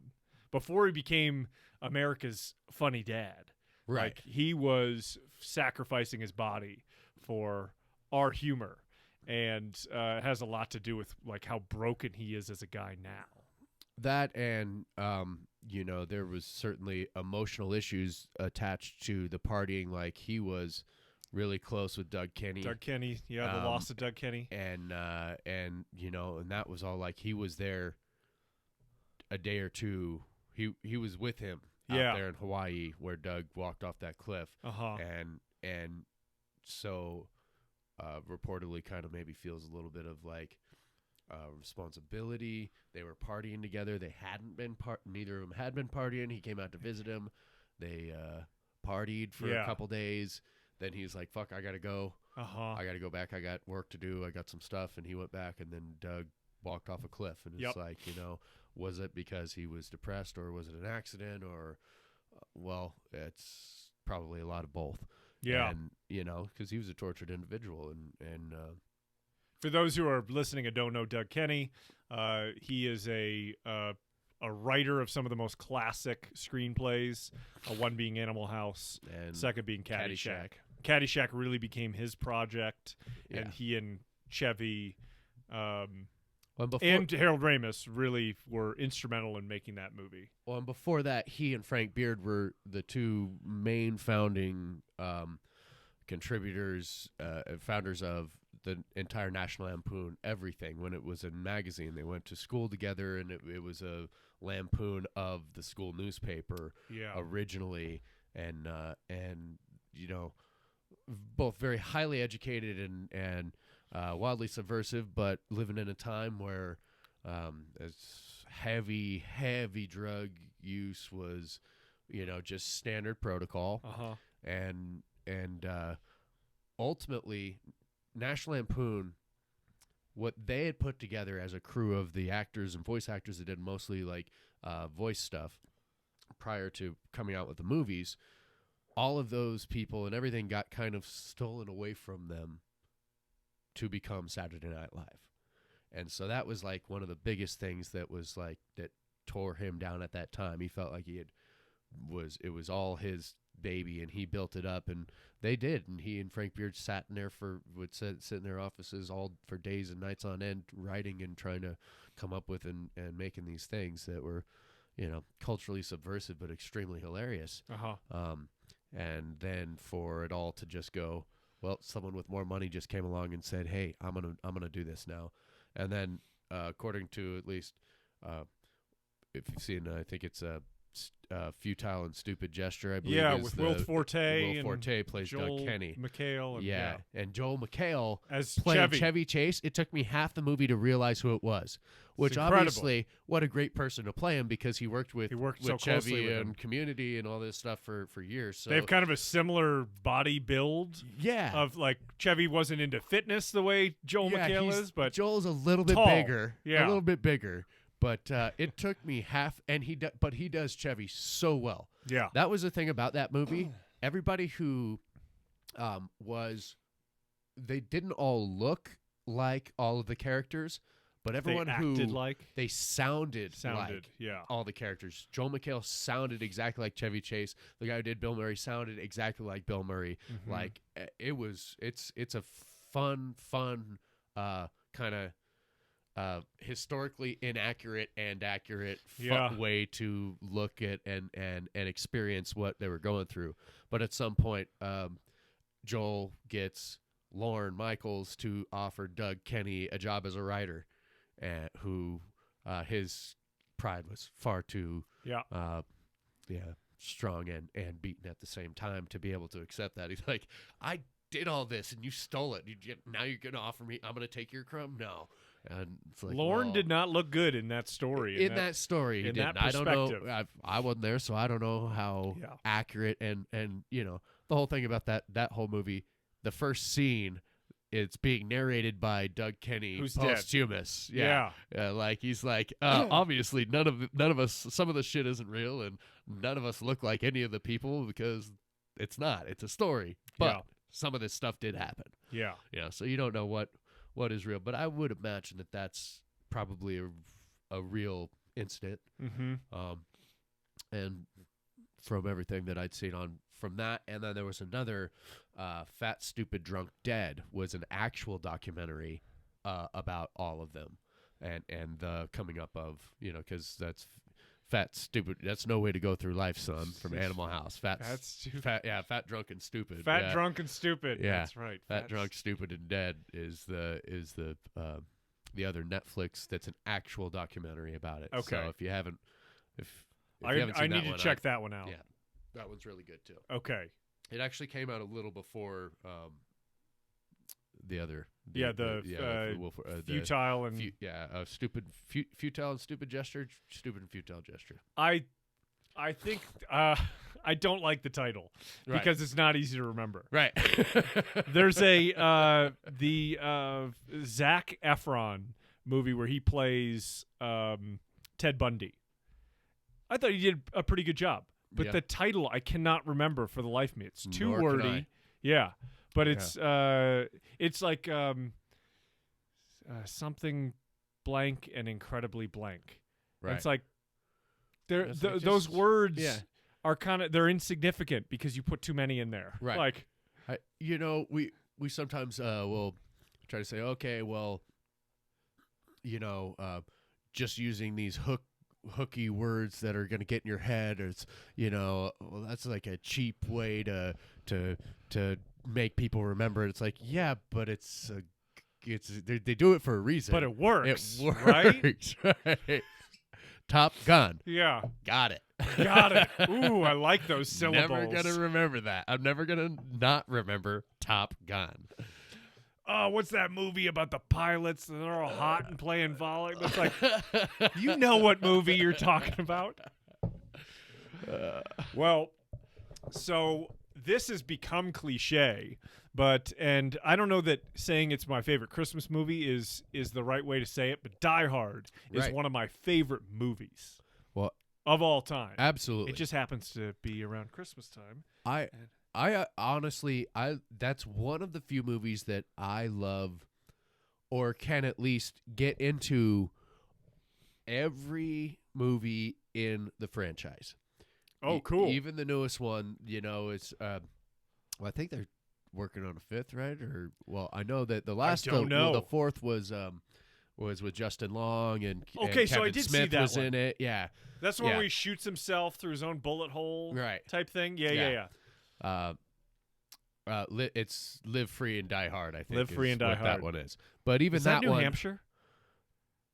Speaker 2: before he became America's funny dad.
Speaker 1: Right.
Speaker 2: Like he was sacrificing his body for our humor, and it has a lot to do with like how broken he is as a guy now.
Speaker 1: That and there was certainly emotional issues attached to the partying. Like he was really close with Doug Kenny.
Speaker 2: The loss of Doug Kenny,
Speaker 1: and that was all like he was there a day or two. He was with him out there in Hawaii where Doug walked off that cliff, and so reportedly kind of maybe feels a little bit of like responsibility. They were partying together. They hadn't been neither of them had been partying. He came out to visit him. They partied for a couple days. Then he's like, fuck, I gotta go. I gotta go back. I got work to do. I got some stuff. And he went back, and then Doug walked off a cliff. And it's like, was it because he was depressed, or was it an accident, or well, it's probably a lot of both.
Speaker 2: Yeah.
Speaker 1: And because he was a tortured individual, and
Speaker 2: for those who are listening and don't know Doug Kenny, he is a writer of some of the most classic screenplays, one being Animal House, and second being Caddyshack. Caddyshack really became his project, and he and Chevy
Speaker 1: Well,
Speaker 2: and Harold Ramis really were instrumental in making that movie.
Speaker 1: Well, and before that, he and Frank Beard were the two main founding contributors, founders of the entire National Lampoon everything. When it was a magazine, they went to school together, and it was a lampoon of the school newspaper originally, and both very highly educated and wildly subversive, but living in a time where as heavy drug use was, just standard protocol. And ultimately, National Lampoon, what they had put together as a crew of the actors and voice actors that did mostly voice stuff prior to coming out with the movies, all of those people and everything got kind of stolen away from them to become Saturday Night Live. And so that was one of the biggest things that was that tore him down at that time. He felt like it was all his baby, and he built it up, and they did. And he and Frank Beard sat in there sit in their offices all for days and nights on end, writing and trying to come up with and making these things that were, culturally subversive but extremely hilarious. And then for it all to just go, well, someone with more money just came along and said, "Hey, I'm gonna do this now." And then, according to at least, if you've seen, I think it's a Futile and Stupid Gesture, I believe.
Speaker 2: Yeah, with Will Forte.
Speaker 1: Will Forte plays
Speaker 2: Joel
Speaker 1: Doug Kenny.
Speaker 2: McHale.
Speaker 1: And Joel McHale
Speaker 2: as
Speaker 1: played Chevy Chase. It took me half the movie to realize who it was, which obviously, what a great person to play him, because he worked with
Speaker 2: so
Speaker 1: Chevy
Speaker 2: with
Speaker 1: and Community and all this stuff for years. So
Speaker 2: they have kind of a similar body build.
Speaker 1: Yeah.
Speaker 2: Of Chevy wasn't into fitness the way Joel McHale is, but
Speaker 1: Joel's a little bit bigger.
Speaker 2: Yeah.
Speaker 1: A little bit bigger. But it took me half, and he does Chevy so well.
Speaker 2: Yeah,
Speaker 1: that was the thing about that movie. Everybody who they didn't all look like all of the characters, but everyone they sounded like all the characters. Joel McHale sounded exactly like Chevy Chase. The guy who did Bill Murray sounded exactly like Bill Murray. It's a fun kind of historically inaccurate and accurate way to look at and experience what they were going through. But at some point, Joel gets Lorne Michaels to offer Doug Kenny a job as a writer, who his pride was far too strong and beaten at the same time to be able to accept that. He's like, I did all this and you stole it. Now you're going to offer me, I'm going to take your crumb? No. And it's
Speaker 2: Lorne did not look good in that story.
Speaker 1: In that story, he didn't. I don't know. I wasn't there, so I don't know how accurate and the whole thing about that whole movie. The first scene, it's being narrated by Doug Kenny,
Speaker 2: who's
Speaker 1: posthumous.
Speaker 2: Dead.
Speaker 1: He's like, obviously none of us. Some of the shit isn't real, and none of us look like any of the people because it's not. It's a story, but some of this stuff did happen.
Speaker 2: Yeah.
Speaker 1: So you don't know what is real, but I would imagine that that's probably a real incident. And from everything that I'd seen from that, and then there was another Fat, Stupid, Drunk, Dead was an actual documentary about all of them and the coming up of, because that's Fat, Stupid, that's no way to go through life, son, from Animal House. Fat, Drunk, and Stupid.
Speaker 2: Fat, Drunk, and Stupid.
Speaker 1: Yeah.
Speaker 2: That's right.
Speaker 1: Fat, Drunk, Stupid, and Dead is the other Netflix that's an actual documentary about it.
Speaker 2: Okay.
Speaker 1: So if you haven't
Speaker 2: I need to check that one out.
Speaker 1: Yeah. That one's really good too.
Speaker 2: Okay.
Speaker 1: It actually came out a little before the other.
Speaker 2: Futile and
Speaker 1: Futile and Stupid Gesture, Stupid and Futile Gesture.
Speaker 2: I think I don't like the title because it's not easy to remember.
Speaker 1: Right.
Speaker 2: There's the Zac Efron movie where he plays Ted Bundy. I thought he did a pretty good job, but the title I cannot remember for the life of me. It's too wordy. Yeah. But it's like something blank and incredibly blank. Right. It's like those words are they're insignificant because you put too many in there.
Speaker 1: Right.
Speaker 2: Like,
Speaker 1: we sometimes will try to say, okay, well, just using these hooky words that are going to get in your head, or it's, well, that's like a cheap way to make people remember it. It's like, yeah, but they do it for a reason.
Speaker 2: But it works.
Speaker 1: It works, right? Top Gun.
Speaker 2: Yeah.
Speaker 1: Got it.
Speaker 2: Got it. Ooh, I like those syllables.
Speaker 1: Never going to remember that. I'm never going to not remember Top Gun.
Speaker 2: Oh, what's that movie about the pilots and they're all hot and playing volley? It's like, you know what movie you're talking about. Well, so this has become cliche, and I don't know that saying it's my favorite Christmas movie is the right way to say it, but Die Hard is one of my favorite movies of all time.
Speaker 1: Absolutely.
Speaker 2: It just happens to be around Christmas time.
Speaker 1: I honestly, that's one of the few movies that I love, or can at least get into every movie in the franchise.
Speaker 2: Oh, cool.
Speaker 1: Even the newest one, it's I think they're working on a fifth, right? Or, well, I know that the last the fourth was with Justin Long and
Speaker 2: okay,
Speaker 1: and
Speaker 2: so
Speaker 1: Kevin
Speaker 2: I did
Speaker 1: Smith
Speaker 2: see that
Speaker 1: was
Speaker 2: one.
Speaker 1: in it. Yeah.
Speaker 2: That's the one where he shoots himself through his own bullet hole type thing. Yeah.
Speaker 1: It's Live Free and Die Hard, I think.
Speaker 2: Live Free and Die Hard.
Speaker 1: That one is. But even
Speaker 2: is that New
Speaker 1: one,
Speaker 2: Hampshire?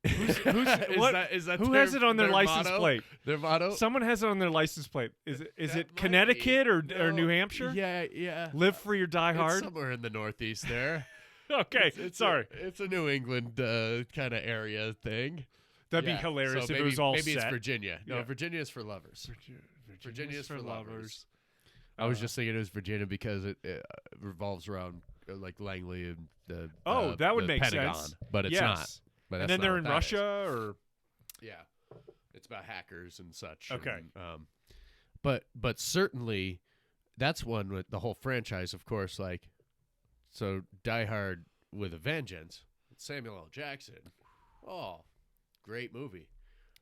Speaker 1: Who's
Speaker 2: Who has it on their license
Speaker 1: motto?
Speaker 2: plate?
Speaker 1: Their motto?
Speaker 2: Someone has it on their license plate. Is it Connecticut or New Hampshire?
Speaker 1: Yeah.
Speaker 2: Live Free or Die Hard?
Speaker 1: It's somewhere in the Northeast there.
Speaker 2: Okay, sorry.
Speaker 1: It's a New England kind of area thing.
Speaker 2: That'd be hilarious
Speaker 1: so
Speaker 2: if it was all
Speaker 1: maybe
Speaker 2: set.
Speaker 1: it's Virginia. No,
Speaker 2: Yeah.
Speaker 1: Virginia is for lovers. Virginia's for lovers. I
Speaker 2: Uh,
Speaker 1: was just thinking it was Virginia because it revolves around like Langley and the
Speaker 2: that would
Speaker 1: the
Speaker 2: make
Speaker 1: Pentagon,
Speaker 2: sense.
Speaker 1: but it's not. But
Speaker 2: And
Speaker 1: that's
Speaker 2: then they're
Speaker 1: not
Speaker 2: in
Speaker 1: what that is.
Speaker 2: Russia, or
Speaker 1: Yeah, it's about hackers and such.
Speaker 2: Okay.
Speaker 1: And, but certainly that's one with the whole franchise, of course. Like, so Die Hard with a Vengeance, Samuel L. Jackson. Oh, great movie.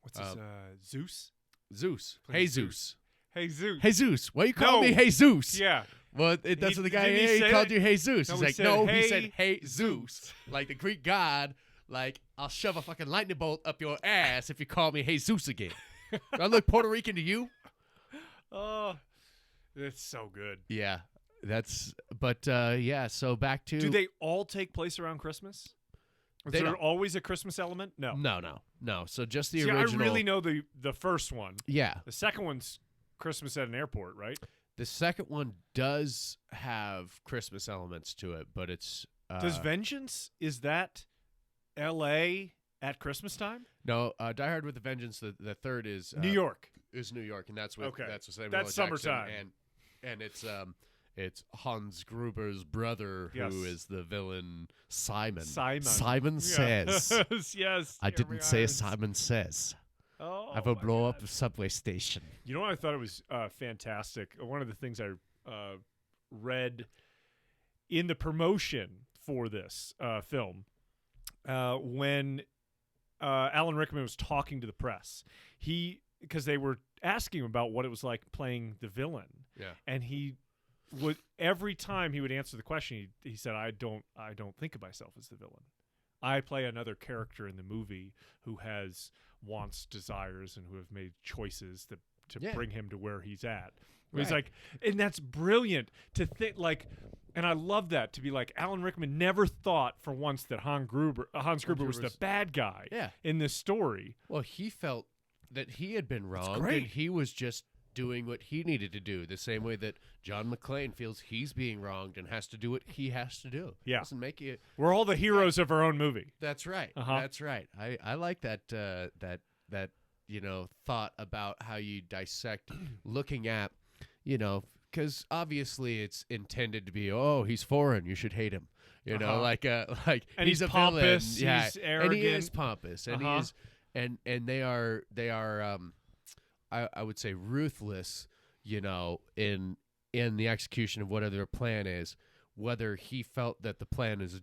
Speaker 2: what's his Zeus?
Speaker 1: Zeus.
Speaker 2: Plays
Speaker 1: Hey
Speaker 2: Zeus.
Speaker 1: Zeus.
Speaker 2: Hey Zeus.
Speaker 1: Jesus. Why you call
Speaker 2: No.
Speaker 1: me Jesus?
Speaker 2: Yeah.
Speaker 1: Well, that's what the guy
Speaker 2: didn't he say
Speaker 1: called
Speaker 2: that?
Speaker 1: you Jesus.
Speaker 2: No,
Speaker 1: He's
Speaker 2: he
Speaker 1: like,
Speaker 2: said,
Speaker 1: no,
Speaker 2: "Hey,
Speaker 1: he said, hey, Zeus. Like the Greek god, like, I'll shove a fucking lightning bolt up your ass if you call me Jesus again. Do I look Puerto Rican to you?
Speaker 2: Oh, it's so good.
Speaker 1: Yeah, so back to.
Speaker 2: Do they all take place around Christmas? Is
Speaker 1: They
Speaker 2: there
Speaker 1: don't.
Speaker 2: always a Christmas element? No.
Speaker 1: No. So just the
Speaker 2: See,
Speaker 1: original.
Speaker 2: I really know the first one.
Speaker 1: Yeah.
Speaker 2: The second one's Christmas at an airport, right?
Speaker 1: The second one does have Christmas elements to it, but it's.
Speaker 2: Does Vengeance, is that L.A. at Christmas time?
Speaker 1: No, Die Hard with a Vengeance. The third is
Speaker 2: New York.
Speaker 1: Is New York, and that's what
Speaker 2: Okay.
Speaker 1: that's what Samuel
Speaker 2: That's
Speaker 1: L. Jackson,
Speaker 2: summertime.
Speaker 1: and it's Hans Gruber's brother who
Speaker 2: Yes.
Speaker 1: is the villain Simon.
Speaker 2: Simon.
Speaker 1: Says.
Speaker 2: Yes.
Speaker 1: I
Speaker 2: Jeremy
Speaker 1: didn't say
Speaker 2: Irons.
Speaker 1: Simon Says.
Speaker 2: Oh,
Speaker 1: I will
Speaker 2: my
Speaker 1: blow
Speaker 2: God.
Speaker 1: up a subway station.
Speaker 2: You know what I thought it was fantastic? One of the things I read in the promotion for this film, when Alan Rickman was talking to the press, because they were asking him about what it was like playing the villain, and he would, every time he would answer the question, he said, "I don't think of myself as the villain. I play another character in the movie who has wants, desires, and who have made choices to bring him to where he's at." It was like, and that's brilliant to think, like, and I love that, to be like, Alan Rickman never thought for once that Hans Gruber was the bad guy in this story.
Speaker 1: Well, he felt that he had been wrong,
Speaker 2: great.
Speaker 1: and he was just doing what he needed to do, the same way that John McClane feels he's being wronged and has to do what he has to do.
Speaker 2: Yeah.
Speaker 1: Doesn't make you.
Speaker 2: We're all the heroes of our own movie.
Speaker 1: That's right.
Speaker 2: Uh-huh.
Speaker 1: That's right. I like that thought about how you dissect looking at, because obviously it's intended to be, oh, he's foreign, you should hate him.
Speaker 2: And
Speaker 1: he's a
Speaker 2: pompous,
Speaker 1: villain.
Speaker 2: he's arrogant.
Speaker 1: And he is pompous, and he is, and they are I would say ruthless, in the execution of whatever their plan is. Whether he felt that the plan is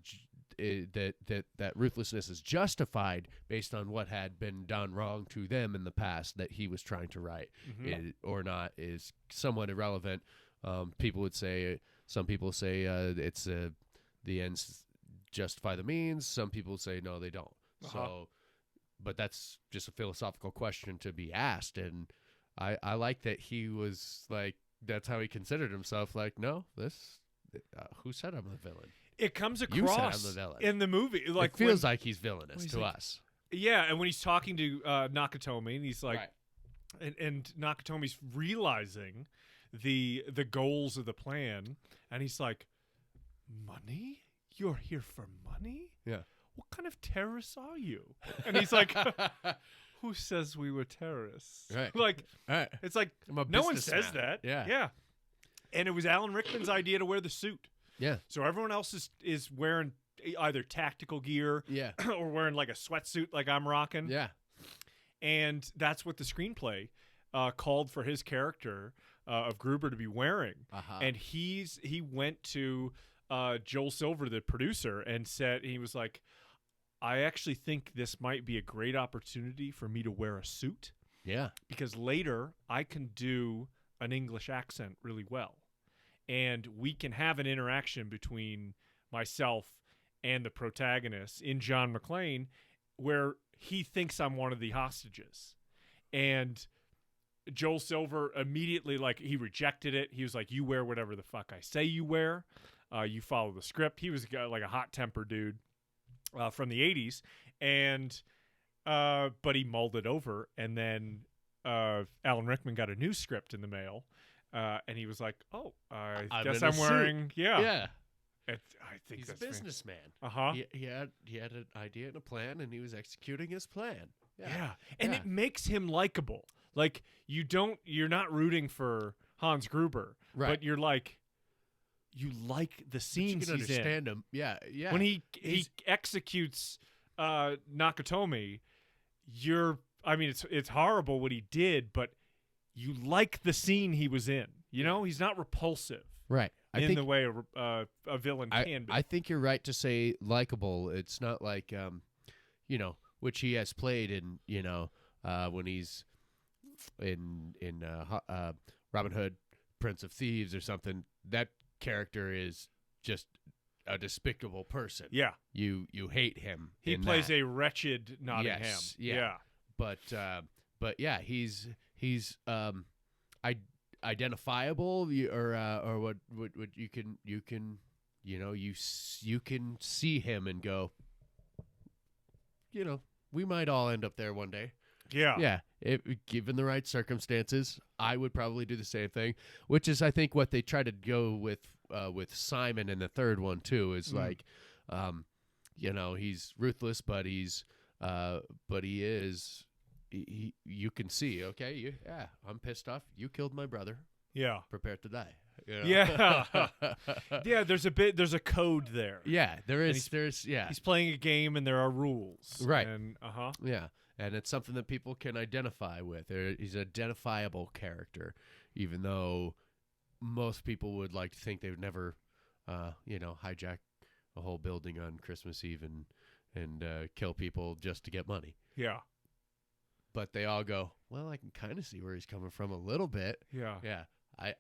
Speaker 1: that ruthlessness is justified based on what had been done wrong to them in the past that he was trying to right, or not, is somewhat irrelevant. Some people say it's the ends justify the means. Some people say no, they don't. So, but that's just a philosophical question to be asked. And I like that he was like, that's how he considered himself. Like, no, who said I'm the villain?
Speaker 2: It comes
Speaker 1: You said I'm
Speaker 2: across
Speaker 1: the villain.
Speaker 2: in the movie. Like
Speaker 1: it feels like he's villainous to
Speaker 2: like,
Speaker 1: us.
Speaker 2: Yeah, and when he's talking to Nakatomi, and he's like,
Speaker 1: Right.
Speaker 2: and Nakatomi's realizing the goals of the plan, and he's like, money? You're here for money?
Speaker 1: Yeah.
Speaker 2: What kind of terrorists are you? And he's like, who says we were terrorists?
Speaker 1: Right.
Speaker 2: Like,
Speaker 1: Right.
Speaker 2: it's like,
Speaker 1: I'm a
Speaker 2: no one says
Speaker 1: businessman.
Speaker 2: that.
Speaker 1: Yeah.
Speaker 2: Yeah. And it was Alan Rickman's idea to wear the suit.
Speaker 1: Yeah.
Speaker 2: So everyone else is wearing either tactical gear
Speaker 1: Yeah.
Speaker 2: or wearing like a sweatsuit like I'm rocking.
Speaker 1: Yeah.
Speaker 2: And that's what the screenplay called for his character of Gruber to be wearing.
Speaker 1: Uh-huh.
Speaker 2: And he went to Joel Silver, the producer, and said, he was like, I actually think this might be a great opportunity for me to wear a suit.
Speaker 1: Yeah.
Speaker 2: Because later I can do an English accent really well. And we can have an interaction between myself and the protagonist in John McClane where he thinks I'm one of the hostages. And Joel Silver immediately, like, he rejected it. He was like, you wear whatever the fuck I say you wear. You follow the script. He was like a hot-tempered dude from the 80s. And but he mulled it over. And then Alan Rickman got a new script in the mail. And he was like, "Oh, I guess I'm wearing,
Speaker 1: Yeah.
Speaker 2: I think
Speaker 1: He's a
Speaker 2: that's
Speaker 1: businessman.
Speaker 2: He
Speaker 1: He had an idea and a plan, and he was executing his plan.
Speaker 2: Yeah. And
Speaker 1: Yeah.
Speaker 2: it makes him likable. Like you're not rooting for Hans Gruber,
Speaker 1: Right.
Speaker 2: but you're like, you like the scenes
Speaker 1: you can
Speaker 2: he's in.
Speaker 1: understand him. Yeah. Yeah.
Speaker 2: When he executes Nakatomi, it's horrible what he did, but you like the scene he was in. You know, he's not repulsive.
Speaker 1: Right. I think
Speaker 2: the way a villain can be.
Speaker 1: I think you're right to say likable. It's not like, which he has played in, when he's in Robin Hood, Prince of Thieves or something. That character is just a despicable person.
Speaker 2: Yeah.
Speaker 1: You hate him.
Speaker 2: He
Speaker 1: in
Speaker 2: plays
Speaker 1: that.
Speaker 2: a wretched Nottingham.
Speaker 1: Yes, yeah. But yeah, he's identifiable, or what you can you can see him and go, we might all end up there one day.
Speaker 2: Yeah.
Speaker 1: Yeah. Given the right circumstances, I would probably do the same thing, which is, I think, what they try to go with Simon in the third one too. Is like, he's ruthless, but he is. You can see, okay, I'm pissed off. You killed my brother.
Speaker 2: Yeah.
Speaker 1: Prepare to die.
Speaker 2: Yeah. Yeah, there's a code there.
Speaker 1: Yeah, there is.
Speaker 2: He's playing a game and there are rules.
Speaker 1: Right.
Speaker 2: And
Speaker 1: yeah, and it's something that people can identify with. He's an identifiable character, even though most people would like to think they would never, hijack a whole building on Christmas Eve and kill people just to get money.
Speaker 2: Yeah.
Speaker 1: But they all go, well, I can kind of see where he's coming from a little bit.
Speaker 2: Yeah.
Speaker 1: Yeah.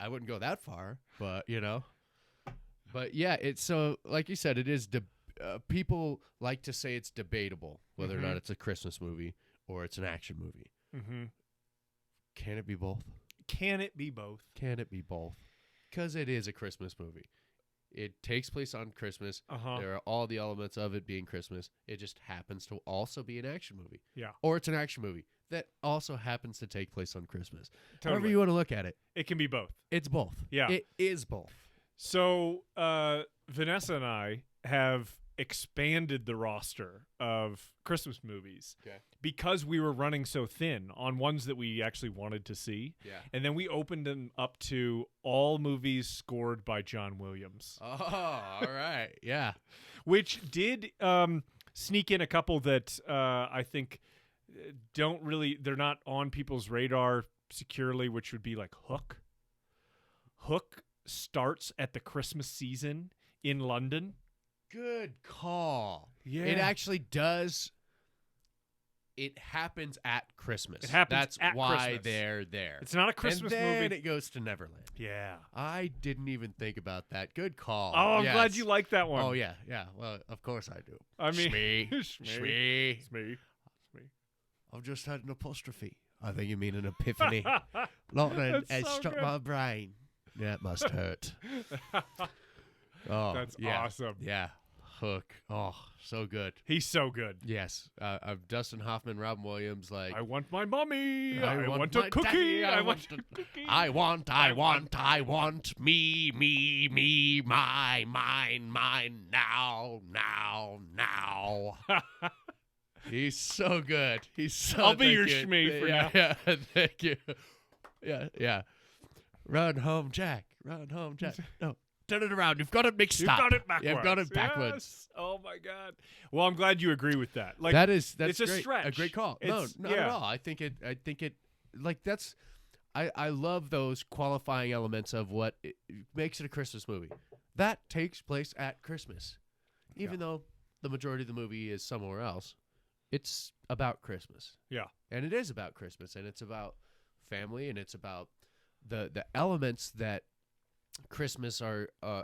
Speaker 1: I wouldn't go that far, but, But, yeah, it's so, like you said, it is, people like to say it's debatable whether or not it's a Christmas movie or it's an action movie.
Speaker 2: Mm-hmm.
Speaker 1: Can it be both?
Speaker 2: Can it be both?
Speaker 1: Can it be both? Because it is a Christmas movie. It takes place on Christmas. There are all the elements of it being Christmas. It just happens to also be an action movie.
Speaker 2: Yeah.
Speaker 1: Or it's an action movie that also happens to take place on Christmas.
Speaker 2: Totally.
Speaker 1: However you want to look at it.
Speaker 2: It can be both.
Speaker 1: It's both.
Speaker 2: Yeah.
Speaker 1: It is both.
Speaker 2: So Vanessa and I have expanded the roster of Christmas movies because we were running so thin on ones that we actually wanted to see.
Speaker 1: Yeah.
Speaker 2: And then we opened them up to all movies scored by John Williams.
Speaker 1: Oh, all right. Yeah.
Speaker 2: Which did sneak in a couple that I think they're not on people's radar securely, which would be like Hook. Hook starts at the Christmas season in London.
Speaker 1: Good call.
Speaker 2: Yeah.
Speaker 1: It actually does. it happens at Christmas.
Speaker 2: It happens
Speaker 1: That's
Speaker 2: at
Speaker 1: why
Speaker 2: Christmas.
Speaker 1: they're there.
Speaker 2: It's not a Christmas
Speaker 1: and then
Speaker 2: movie.
Speaker 1: It goes to Neverland.
Speaker 2: Yeah.
Speaker 1: I didn't even think about that. Good call.
Speaker 2: Oh, I'm
Speaker 1: Yes.
Speaker 2: glad you like that one.
Speaker 1: Oh yeah, yeah. Well, of course I do.
Speaker 2: I mean,
Speaker 1: Shmee. I've just had an apostrophe. I think you mean an epiphany. Not an. It
Speaker 2: so
Speaker 1: struck
Speaker 2: good.
Speaker 1: my brain. That must hurt. Oh,
Speaker 2: That's
Speaker 1: yeah.
Speaker 2: awesome.
Speaker 1: Yeah. Hook. Oh, so good.
Speaker 2: He's so good.
Speaker 1: Yes. Dustin Hoffman, Robin Williams, like.
Speaker 2: I want my mommy.
Speaker 1: I
Speaker 2: I want
Speaker 1: my
Speaker 2: a cookie.
Speaker 1: daddy,
Speaker 2: I want a cookie.
Speaker 1: I want, me, my, mine, now. He's so good. He's so
Speaker 2: I'll be your
Speaker 1: thank you.
Speaker 2: shmee for now.
Speaker 1: Yeah, thank you. Yeah. Run home, Jack. No, turn it around. You've got it mixed
Speaker 2: You've
Speaker 1: up.
Speaker 2: got it backwards.
Speaker 1: You've got it backwards.
Speaker 2: Yes. Oh my God. Well, I'm glad you agree with that. Like
Speaker 1: That's
Speaker 2: it's a
Speaker 1: great.
Speaker 2: stretch.
Speaker 1: A great call.
Speaker 2: It's-
Speaker 1: No, not at all. I think it like that's I love those qualifying elements of what makes it a Christmas movie. That takes place at Christmas. Even though the majority of the movie is somewhere else, it's about Christmas.
Speaker 2: Yeah.
Speaker 1: And it is about Christmas, and it's about family, and it's about the elements that Christmas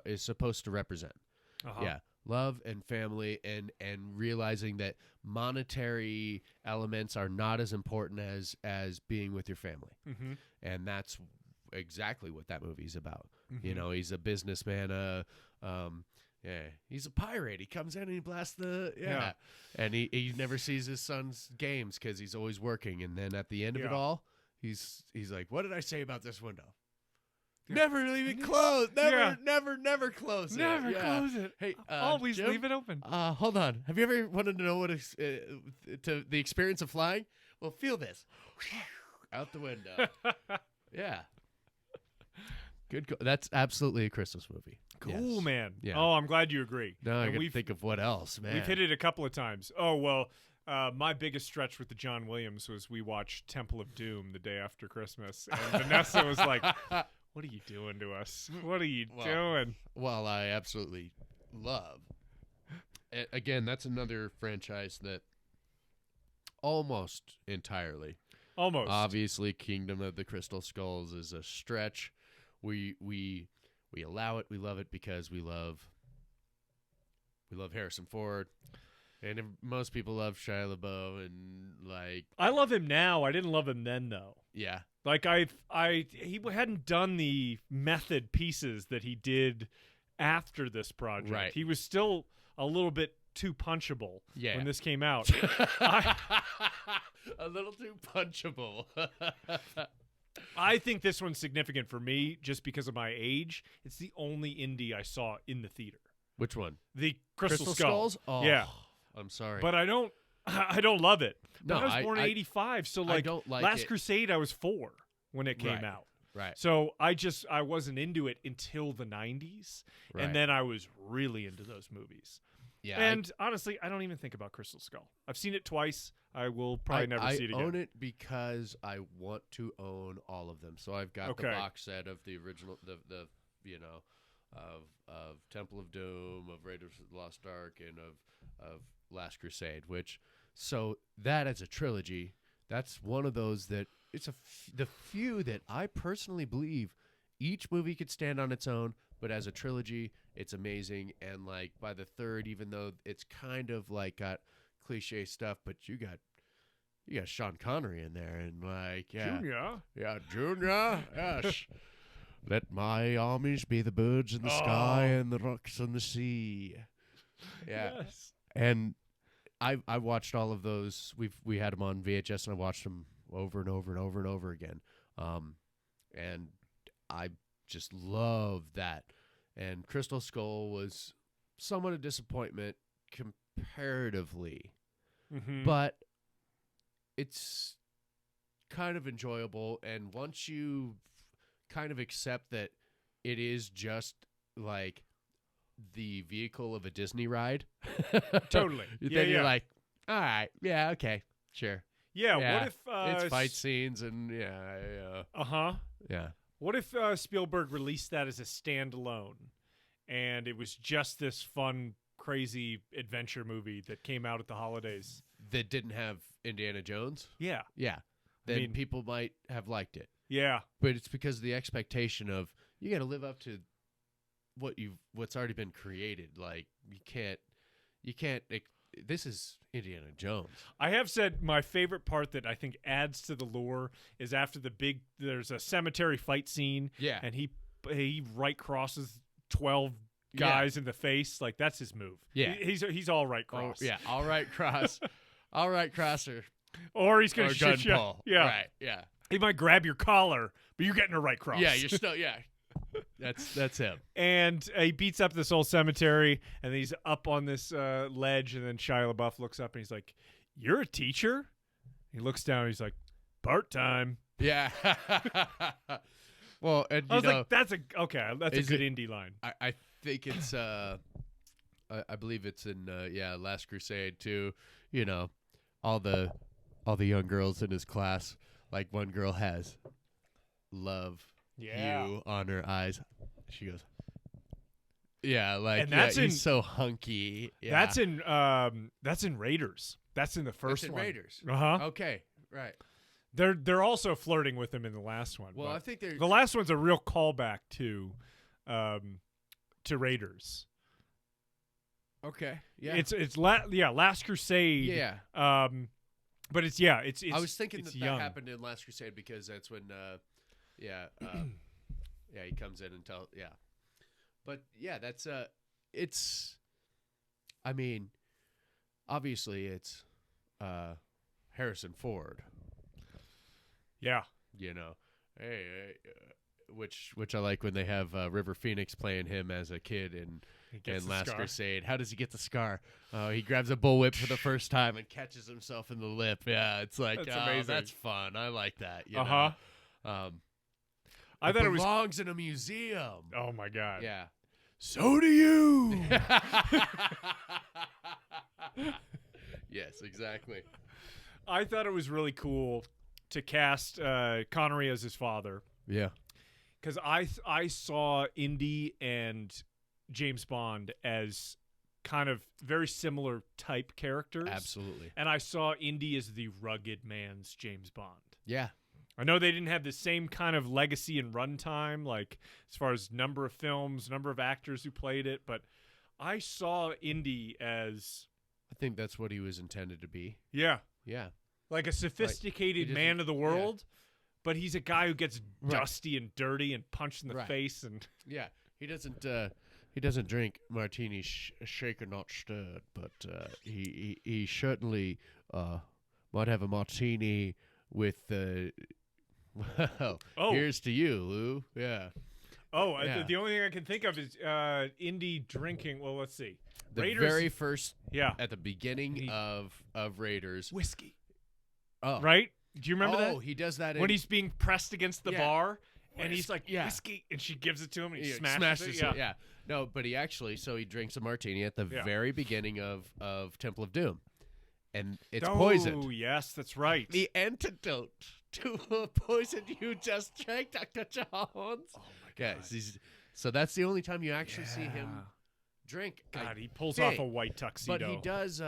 Speaker 1: is supposed to represent.
Speaker 2: Uh-huh.
Speaker 1: Yeah, love and family, and realizing that monetary elements are not as important as being with your family.
Speaker 2: Mm-hmm.
Speaker 1: And that's exactly what that movie's about.
Speaker 2: Mm-hmm.
Speaker 1: You know, he's a businessman. He's a pirate. He comes in and he blasts
Speaker 2: Yeah.
Speaker 1: and he never sees his son's games because he's always working. And then at the end of it all, he's like, "What did I say about this window? Never leave it closed. Never close it.
Speaker 2: Never close it.
Speaker 1: Hey,
Speaker 2: always
Speaker 1: Jim,
Speaker 2: leave it open."
Speaker 1: Hold on. Have you ever wanted to know what to the experience of flying? Well, feel this. Out the window. Yeah. Good. That's absolutely a Christmas movie.
Speaker 2: Cool,
Speaker 1: Yes.
Speaker 2: man.
Speaker 1: Yeah.
Speaker 2: Oh, I'm glad you agree.
Speaker 1: Now I
Speaker 2: And
Speaker 1: got to think of what else, man.
Speaker 2: We've hit it a couple of times. Oh, well, my biggest stretch with the John Williams was we watched Temple of Doom the day after Christmas. And Vanessa was like, "What are you doing to us? What are you doing?"
Speaker 1: Well, I absolutely love. Again, that's another franchise that almost entirely.
Speaker 2: Almost.
Speaker 1: Obviously, Kingdom of the Crystal Skulls is a stretch. We allow it. We love it because we love Harrison Ford, and most people love Shia LaBeouf, and like
Speaker 2: I love him now. I didn't love him then, though.
Speaker 1: yeah,
Speaker 2: Like he hadn't done the method pieces that he did after this project.
Speaker 1: Right.
Speaker 2: He was still a little bit too punchable when this came out.
Speaker 1: a little too punchable.
Speaker 2: I think this one's significant for me just because of my age. It's the only indie I saw in the theater.
Speaker 1: Which one?
Speaker 2: The Crystal Skull.
Speaker 1: Skulls? Oh,
Speaker 2: yeah.
Speaker 1: I'm sorry.
Speaker 2: But I don't love it.
Speaker 1: No,
Speaker 2: I was born in 85, so like
Speaker 1: don't like
Speaker 2: Last
Speaker 1: it.
Speaker 2: Crusade I was 4 when it came
Speaker 1: Right.
Speaker 2: out.
Speaker 1: Right.
Speaker 2: So I wasn't into it until the 90s,
Speaker 1: Right.
Speaker 2: and then I was really into those movies.
Speaker 1: Yeah.
Speaker 2: And honestly, I don't even think about Crystal Skull. I've seen it twice. I will probably never see it again.
Speaker 1: I own it because I want to own all of them. So I've got the box set of the original, the of Temple of Doom, of Raiders of the Lost Ark, and of Last Crusade. So that as a trilogy, that's one of those that it's the few that I personally believe each movie could stand on its own, but as a trilogy, it's amazing. And like by the third, even though it's kind of like got cliche stuff, but you got Sean Connery in there, and like
Speaker 2: Junior.
Speaker 1: Junior, yes. Let my armies be the birds in the sky and the rocks on the sea. Yeah,
Speaker 2: Yes.
Speaker 1: and I watched all of those. We had them on VHS, and I watched them over and over and over and over again. And I just love that. And Crystal Skull was somewhat a disappointment comparatively, but it's kind of enjoyable. And once you kind of accept that it is just like the vehicle of a Disney ride,
Speaker 2: Totally.
Speaker 1: then you're like, all right, yeah, okay, sure.
Speaker 2: Yeah,
Speaker 1: Yeah,
Speaker 2: what if
Speaker 1: it's fight scenes and yeah.
Speaker 2: What if Spielberg released that as a standalone, and it was just this fun, crazy adventure movie that came out at the holidays?
Speaker 1: that didn't have Indiana Jones,
Speaker 2: Yeah.
Speaker 1: then people might have liked it.
Speaker 2: Yeah.
Speaker 1: But it's because of the expectation of you got to live up to what's already been created. Like you can't. This is Indiana Jones.
Speaker 2: I have said my favorite part that I think adds to the lore is after there's a cemetery fight scene.
Speaker 1: Yeah.
Speaker 2: And he right crosses 12 guys in the face. Like that's his move.
Speaker 1: Yeah.
Speaker 2: He's all right cross.
Speaker 1: Oh, yeah. All right cross. All right crosser.
Speaker 2: Or he's gonna
Speaker 1: Or
Speaker 2: shoot you.
Speaker 1: gun pull.
Speaker 2: Yeah.
Speaker 1: Right. Yeah.
Speaker 2: He might grab your collar, but you're getting a right cross.
Speaker 1: Yeah. You're still. Yeah. That's him.
Speaker 2: And he beats up this old cemetery, and he's up on this ledge, and then Shia LaBeouf looks up, and he's like, "You're a teacher?" He looks down, and he's like, "Part-time."
Speaker 1: Yeah. Well, and
Speaker 2: I was like, "That's a good indie line."
Speaker 1: I think it's I believe it's in Last Crusade too. You know, all the young girls in his class. Like one girl has love you on her eyes. She goes, yeah, like
Speaker 2: and that's
Speaker 1: he's so hunky. Yeah.
Speaker 2: That's in Raiders. That's in the first one.
Speaker 1: Raiders. Okay, right.
Speaker 2: They're also flirting with him in the last one.
Speaker 1: Well, I think
Speaker 2: the last one's a real callback to Raiders.
Speaker 1: Okay, yeah.
Speaker 2: It's Last Crusade.
Speaker 1: Yeah.
Speaker 2: But it's
Speaker 1: I was thinking that happened in Last Crusade because that's when he comes in and but yeah, that's it's, I mean, obviously it's Harrison Ford.
Speaker 2: Yeah.
Speaker 1: You know, which I like when they have River Phoenix playing him as a kid in Last Crusade. How does he get the scar? He grabs a bullwhip for the first time and catches himself in the lip. Yeah, it's like,
Speaker 2: that's amazing.
Speaker 1: That's fun. I like that. You know?
Speaker 2: I thought it
Speaker 1: belongs in a museum.
Speaker 2: Oh my God.
Speaker 1: Yeah.
Speaker 2: So do you.
Speaker 1: Yes, exactly.
Speaker 2: I thought it was really cool to cast Connery as his father.
Speaker 1: Yeah.
Speaker 2: Because I saw Indy and James Bond as kind of very similar type characters.
Speaker 1: Absolutely.
Speaker 2: And I saw Indy as the rugged man's James Bond.
Speaker 1: Yeah.
Speaker 2: I know they didn't have the same kind of legacy and runtime, like as far as number of films, number of actors who played it, but I saw Indy as...
Speaker 1: I think that's what he was intended to be.
Speaker 2: Yeah.
Speaker 1: Yeah.
Speaker 2: Like a sophisticated man of the world, but he's a guy who gets dusty and dirty and punched in the face. And
Speaker 1: yeah, he doesn't drink martini shaken not stirred, but he certainly might have a martini with here's to you, Lou. Yeah.
Speaker 2: The only thing I can think of is Indy drinking. Well, let's see.
Speaker 1: The
Speaker 2: Raiders,
Speaker 1: very first, at the beginning of Raiders,
Speaker 2: whiskey.
Speaker 1: Oh,
Speaker 2: right? Do you remember that?
Speaker 1: Oh, he does that
Speaker 2: when he's being pressed against the bar, and he's like, whiskey, and she gives it to him, and he smashes it.
Speaker 1: Yeah. No, but he drinks a martini at the very beginning of Temple of Doom, and it's poisoned.
Speaker 2: Oh, yes, that's right.
Speaker 1: The antidote to a poison you just drank, Dr. Jones. Oh
Speaker 2: my God.
Speaker 1: Yeah, so that's the only time you actually see him drink.
Speaker 2: God, he pulls off a white tuxedo.
Speaker 1: But he does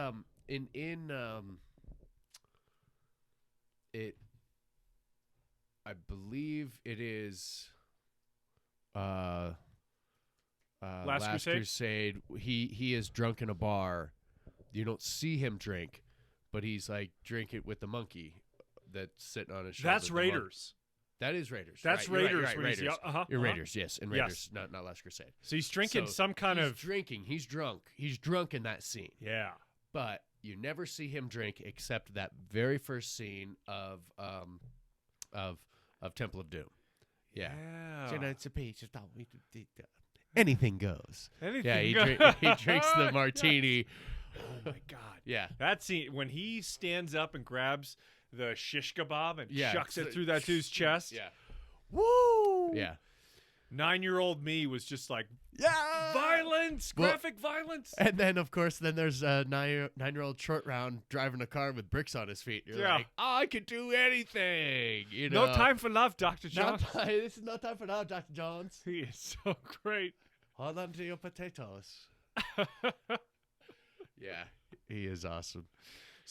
Speaker 1: I believe it is
Speaker 2: Last
Speaker 1: Crusade. He is drunk in a bar. You don't see him drink, but he's like drinking with the monkey that's sitting on his shoulder.
Speaker 2: That's Raiders.
Speaker 1: That is Raiders.
Speaker 2: That's
Speaker 1: right.
Speaker 2: Raiders.
Speaker 1: You're right.
Speaker 2: Raiders.
Speaker 1: You're Raiders, yes. And Raiders, not Last Crusade.
Speaker 2: So he's drinking some kind of...
Speaker 1: drinking. He's drunk. He's drunk in that scene.
Speaker 2: Yeah.
Speaker 1: But you never see him drink except that very first scene of Temple of Doom. Yeah. So it's a piece. Anything goes. He drinks the martini.
Speaker 2: Oh, my God.
Speaker 1: Yeah.
Speaker 2: That scene, when he stands up and grabs the shish kebab and chucks it through that dude's chest.
Speaker 1: Yeah.
Speaker 2: Woo!
Speaker 1: Yeah.
Speaker 2: 9-year-old me was just like,
Speaker 1: violence,
Speaker 2: graphic violence.
Speaker 1: And then, of course, there's a 9-year-old short round driving a car with bricks on his feet. You're like, I could do anything. You know?
Speaker 2: No time for love, Dr. Jones.
Speaker 1: This is no time for love, Dr. Jones.
Speaker 2: He is so great.
Speaker 1: Hold on to your potatoes. Yeah, he is awesome.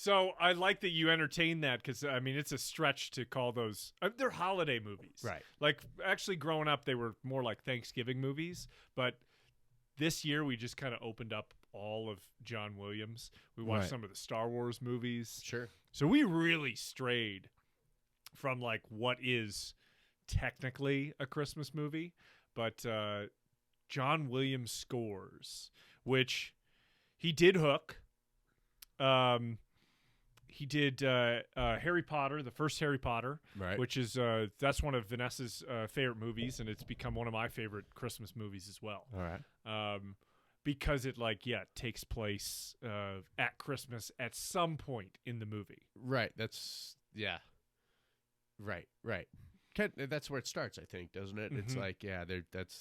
Speaker 2: So I like that you entertain that because, I mean, it's a stretch to call those they're holiday movies.
Speaker 1: Right.
Speaker 2: Like, actually, growing up, they were more like Thanksgiving movies. But this year, we just kind of opened up all of John Williams. We watched
Speaker 1: Right.
Speaker 2: some of the Star Wars movies.
Speaker 1: Sure.
Speaker 2: So we really strayed from, like, what is technically a Christmas movie. But John Williams scores, which he did Hook. He did Harry Potter, the first Harry Potter,
Speaker 1: Right.
Speaker 2: which is that's one of Vanessa's favorite movies, and it's become one of my favorite Christmas movies as well.
Speaker 1: All right.
Speaker 2: Because it takes place at Christmas at some point in the movie.
Speaker 1: Right. That's Right. That's where it starts, I think, doesn't it? It's
Speaker 2: Mhm.
Speaker 1: like,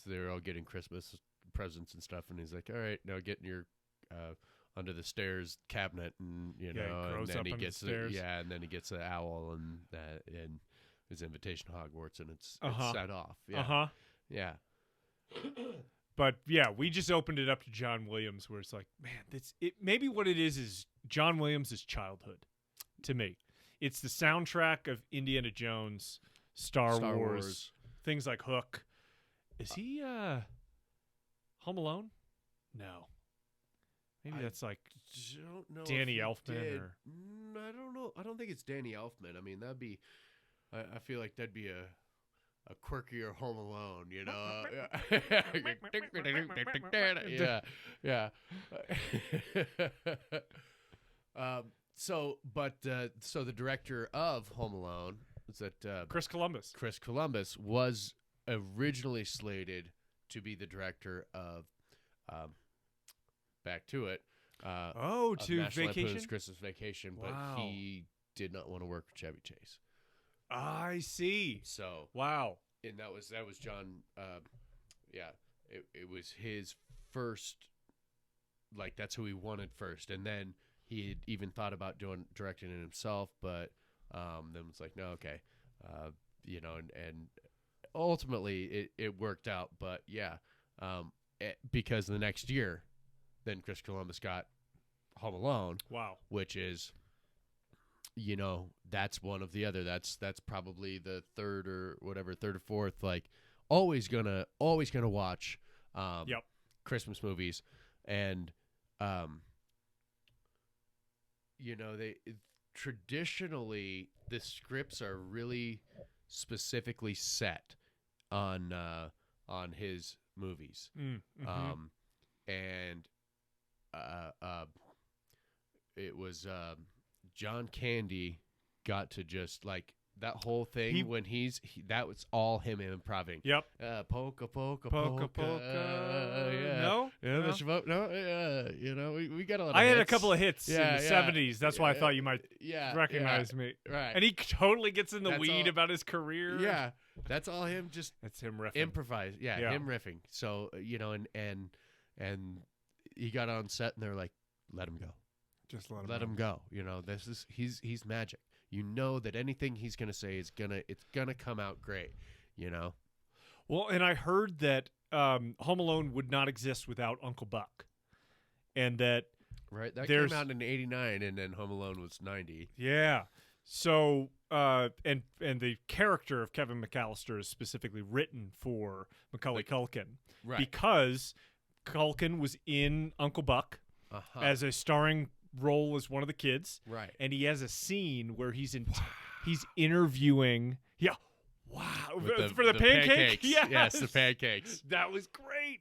Speaker 1: they're all getting Christmas presents and stuff, and he's like, all right, now get in your under the stairs cabinet, and
Speaker 2: he
Speaker 1: and
Speaker 2: grows
Speaker 1: then
Speaker 2: up
Speaker 1: he
Speaker 2: under the
Speaker 1: gets
Speaker 2: stairs.
Speaker 1: and then he gets the owl and his invitation to Hogwarts, and it's
Speaker 2: Uh-huh.
Speaker 1: set off. Yeah.
Speaker 2: Uh-huh.
Speaker 1: Yeah.
Speaker 2: But yeah, we just opened it up to John Williams, where it's like, man, maybe what it is John Williams' childhood to me. It's the soundtrack of Indiana Jones, Star Wars, things like Hook. Is he Home Alone? No. Maybe that's like
Speaker 1: Don't know
Speaker 2: Danny
Speaker 1: if he
Speaker 2: Elfman
Speaker 1: did.
Speaker 2: or
Speaker 1: I don't know. I don't think it's Danny Elfman. I mean, that'd be. I feel like that'd be a quirkier Home Alone, you know. Yeah. So the director of Home Alone is that
Speaker 2: Chris Columbus.
Speaker 1: Chris Columbus was originally slated to be the director of Back to It.
Speaker 2: To
Speaker 1: National
Speaker 2: Vacation?
Speaker 1: Lampoon's Christmas Vacation, but
Speaker 2: Wow.
Speaker 1: he did not want to work with Chevy Chase.
Speaker 2: I see.
Speaker 1: So,
Speaker 2: Wow.
Speaker 1: and that was John. It was his first. Like, that's who he wanted first, and then he had even thought about directing it himself, but then was like, no, okay, and ultimately it worked out, but because the next year, then Chris Columbus got Home Alone.
Speaker 2: Wow.
Speaker 1: Which is, that's one of the other. That's probably the third or fourth. Like, always gonna watch.
Speaker 2: Yep.
Speaker 1: Christmas movies, and they traditionally the scripts are really specifically set on his movies.
Speaker 2: Mm-hmm.
Speaker 1: And it was John Candy got to just like that whole thing when that was all him improving.
Speaker 2: Yep.
Speaker 1: Polka, polka,
Speaker 2: Polka,
Speaker 1: polka.
Speaker 2: polka.
Speaker 1: Yeah.
Speaker 2: No?
Speaker 1: Yeah,
Speaker 2: No?
Speaker 1: that's about, no, yeah. We got a lot of
Speaker 2: I had a
Speaker 1: hits.
Speaker 2: couple of hits in the
Speaker 1: Yeah.
Speaker 2: 70s. That's why I thought you might
Speaker 1: Yeah,
Speaker 2: recognize me.
Speaker 1: Right.
Speaker 2: And he totally gets in the
Speaker 1: That's
Speaker 2: weed
Speaker 1: all-
Speaker 2: about his career.
Speaker 1: Yeah. That's all him just
Speaker 2: That's him riffing.
Speaker 1: improvise. Yeah,
Speaker 2: Yeah.
Speaker 1: him riffing. So, and he got on set and they're like, let him go.
Speaker 2: Just let him
Speaker 1: Let him go. He's magic. You know that anything he's gonna say it's gonna come out great.
Speaker 2: Well, and I heard that Home Alone would not exist without Uncle Buck. And that
Speaker 1: Right. That
Speaker 2: There's-
Speaker 1: came out in '89, and then Home Alone was '90.
Speaker 2: yeah. So and the character of Kevin McAllister is specifically written for Macaulay Culkin.
Speaker 1: Right.
Speaker 2: Because Culkin was in Uncle Buck
Speaker 1: Uh-huh.
Speaker 2: as a starring role as one of the kids.
Speaker 1: Right.
Speaker 2: And he has a scene where he's interviewing. Yeah. Wow.
Speaker 1: With
Speaker 2: For the pancake?
Speaker 1: Yes, the pancakes.
Speaker 2: That was great.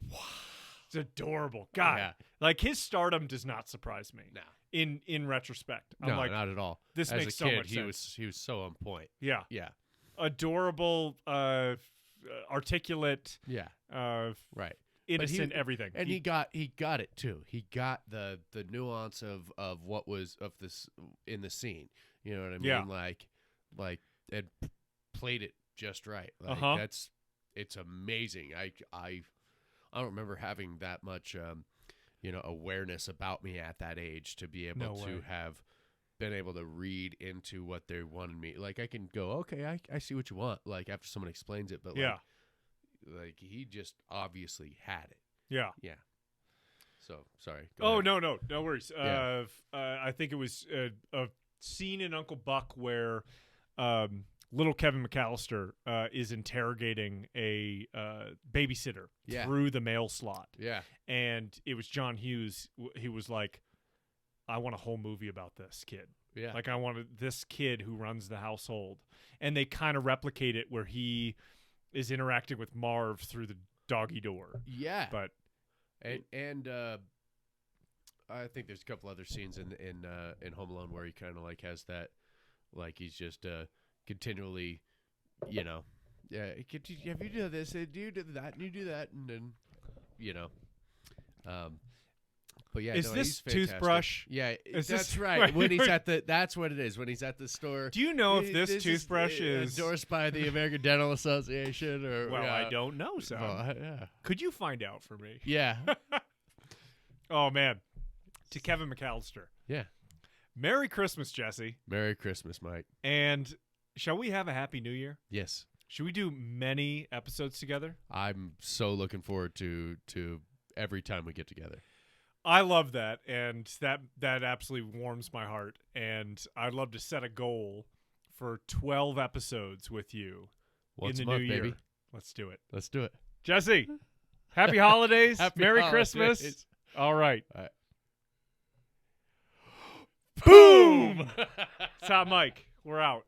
Speaker 2: It's adorable. God.
Speaker 1: Yeah.
Speaker 2: Like, his stardom does not surprise me.
Speaker 1: No.
Speaker 2: In retrospect. I'm
Speaker 1: No,
Speaker 2: like,
Speaker 1: not at all.
Speaker 2: this
Speaker 1: As
Speaker 2: makes
Speaker 1: a
Speaker 2: so
Speaker 1: kid,
Speaker 2: much sense.
Speaker 1: he was so on point.
Speaker 2: Yeah.
Speaker 1: Yeah.
Speaker 2: Adorable, articulate,
Speaker 1: Yeah. Right.
Speaker 2: innocent, everything.
Speaker 1: And he got it too. He got the nuance of what was of this in the scene. You know what I mean?
Speaker 2: Yeah.
Speaker 1: Like and played it just right. Like
Speaker 2: Uh-huh.
Speaker 1: it's amazing. I don't remember having that much awareness about me at that age to be able
Speaker 2: No
Speaker 1: to
Speaker 2: way.
Speaker 1: have been able to read into what they wanted me. Like, I can go, okay, I see what you want. Like, after someone explains it, but
Speaker 2: Yeah.
Speaker 1: like he just obviously had it.
Speaker 2: Yeah.
Speaker 1: Yeah. So sorry. Go
Speaker 2: Oh
Speaker 1: ahead.
Speaker 2: no worries.
Speaker 1: Yeah.
Speaker 2: I think it was a scene in Uncle Buck where little Kevin McAllister is interrogating a babysitter
Speaker 1: Yeah.
Speaker 2: through the mail slot,
Speaker 1: Yeah.
Speaker 2: and it was John Hughes. He was like, "I want a whole movie about this kid.
Speaker 1: Yeah.
Speaker 2: Like, I wanted this kid who runs the household," and they kind of replicate it where he is interacting with Marv through the doggy door.
Speaker 1: Yeah.
Speaker 2: But
Speaker 1: And I think there's a couple other scenes in Home Alone where he kind of like has that, like he's just continually, yeah. Have you do this? Do you do that? And you do that, and then, But yeah,
Speaker 2: is
Speaker 1: no,
Speaker 2: this
Speaker 1: he's fantastic.
Speaker 2: toothbrush?
Speaker 1: Yeah,
Speaker 2: Is
Speaker 1: that's
Speaker 2: this-
Speaker 1: right. When he's at the, that's what it is. When he's at the store.
Speaker 2: Do you know if this
Speaker 1: is,
Speaker 2: toothbrush is
Speaker 1: endorsed by the American Dental Association or?
Speaker 2: Well, I don't know, so
Speaker 1: yeah.
Speaker 2: could you find out for me?
Speaker 1: Yeah.
Speaker 2: Oh man, to Kevin McAllister.
Speaker 1: Yeah.
Speaker 2: Merry Christmas, Jesse.
Speaker 1: Merry Christmas, Mike.
Speaker 2: And shall we have a Happy New Year?
Speaker 1: Yes.
Speaker 2: Should we do many episodes together?
Speaker 1: I'm so looking forward to every time we get together.
Speaker 2: I love that, and that absolutely warms my heart. And I'd love to set a goal for 12 episodes with you
Speaker 1: Once
Speaker 2: in
Speaker 1: a
Speaker 2: the
Speaker 1: month,
Speaker 2: new year.
Speaker 1: baby.
Speaker 2: Let's do it.
Speaker 1: Let's do it.
Speaker 2: Jesse, happy holidays.
Speaker 1: Happy
Speaker 2: Merry
Speaker 1: holidays.
Speaker 2: Christmas. All right.
Speaker 1: All right.
Speaker 2: Boom! Top Mike. We're out.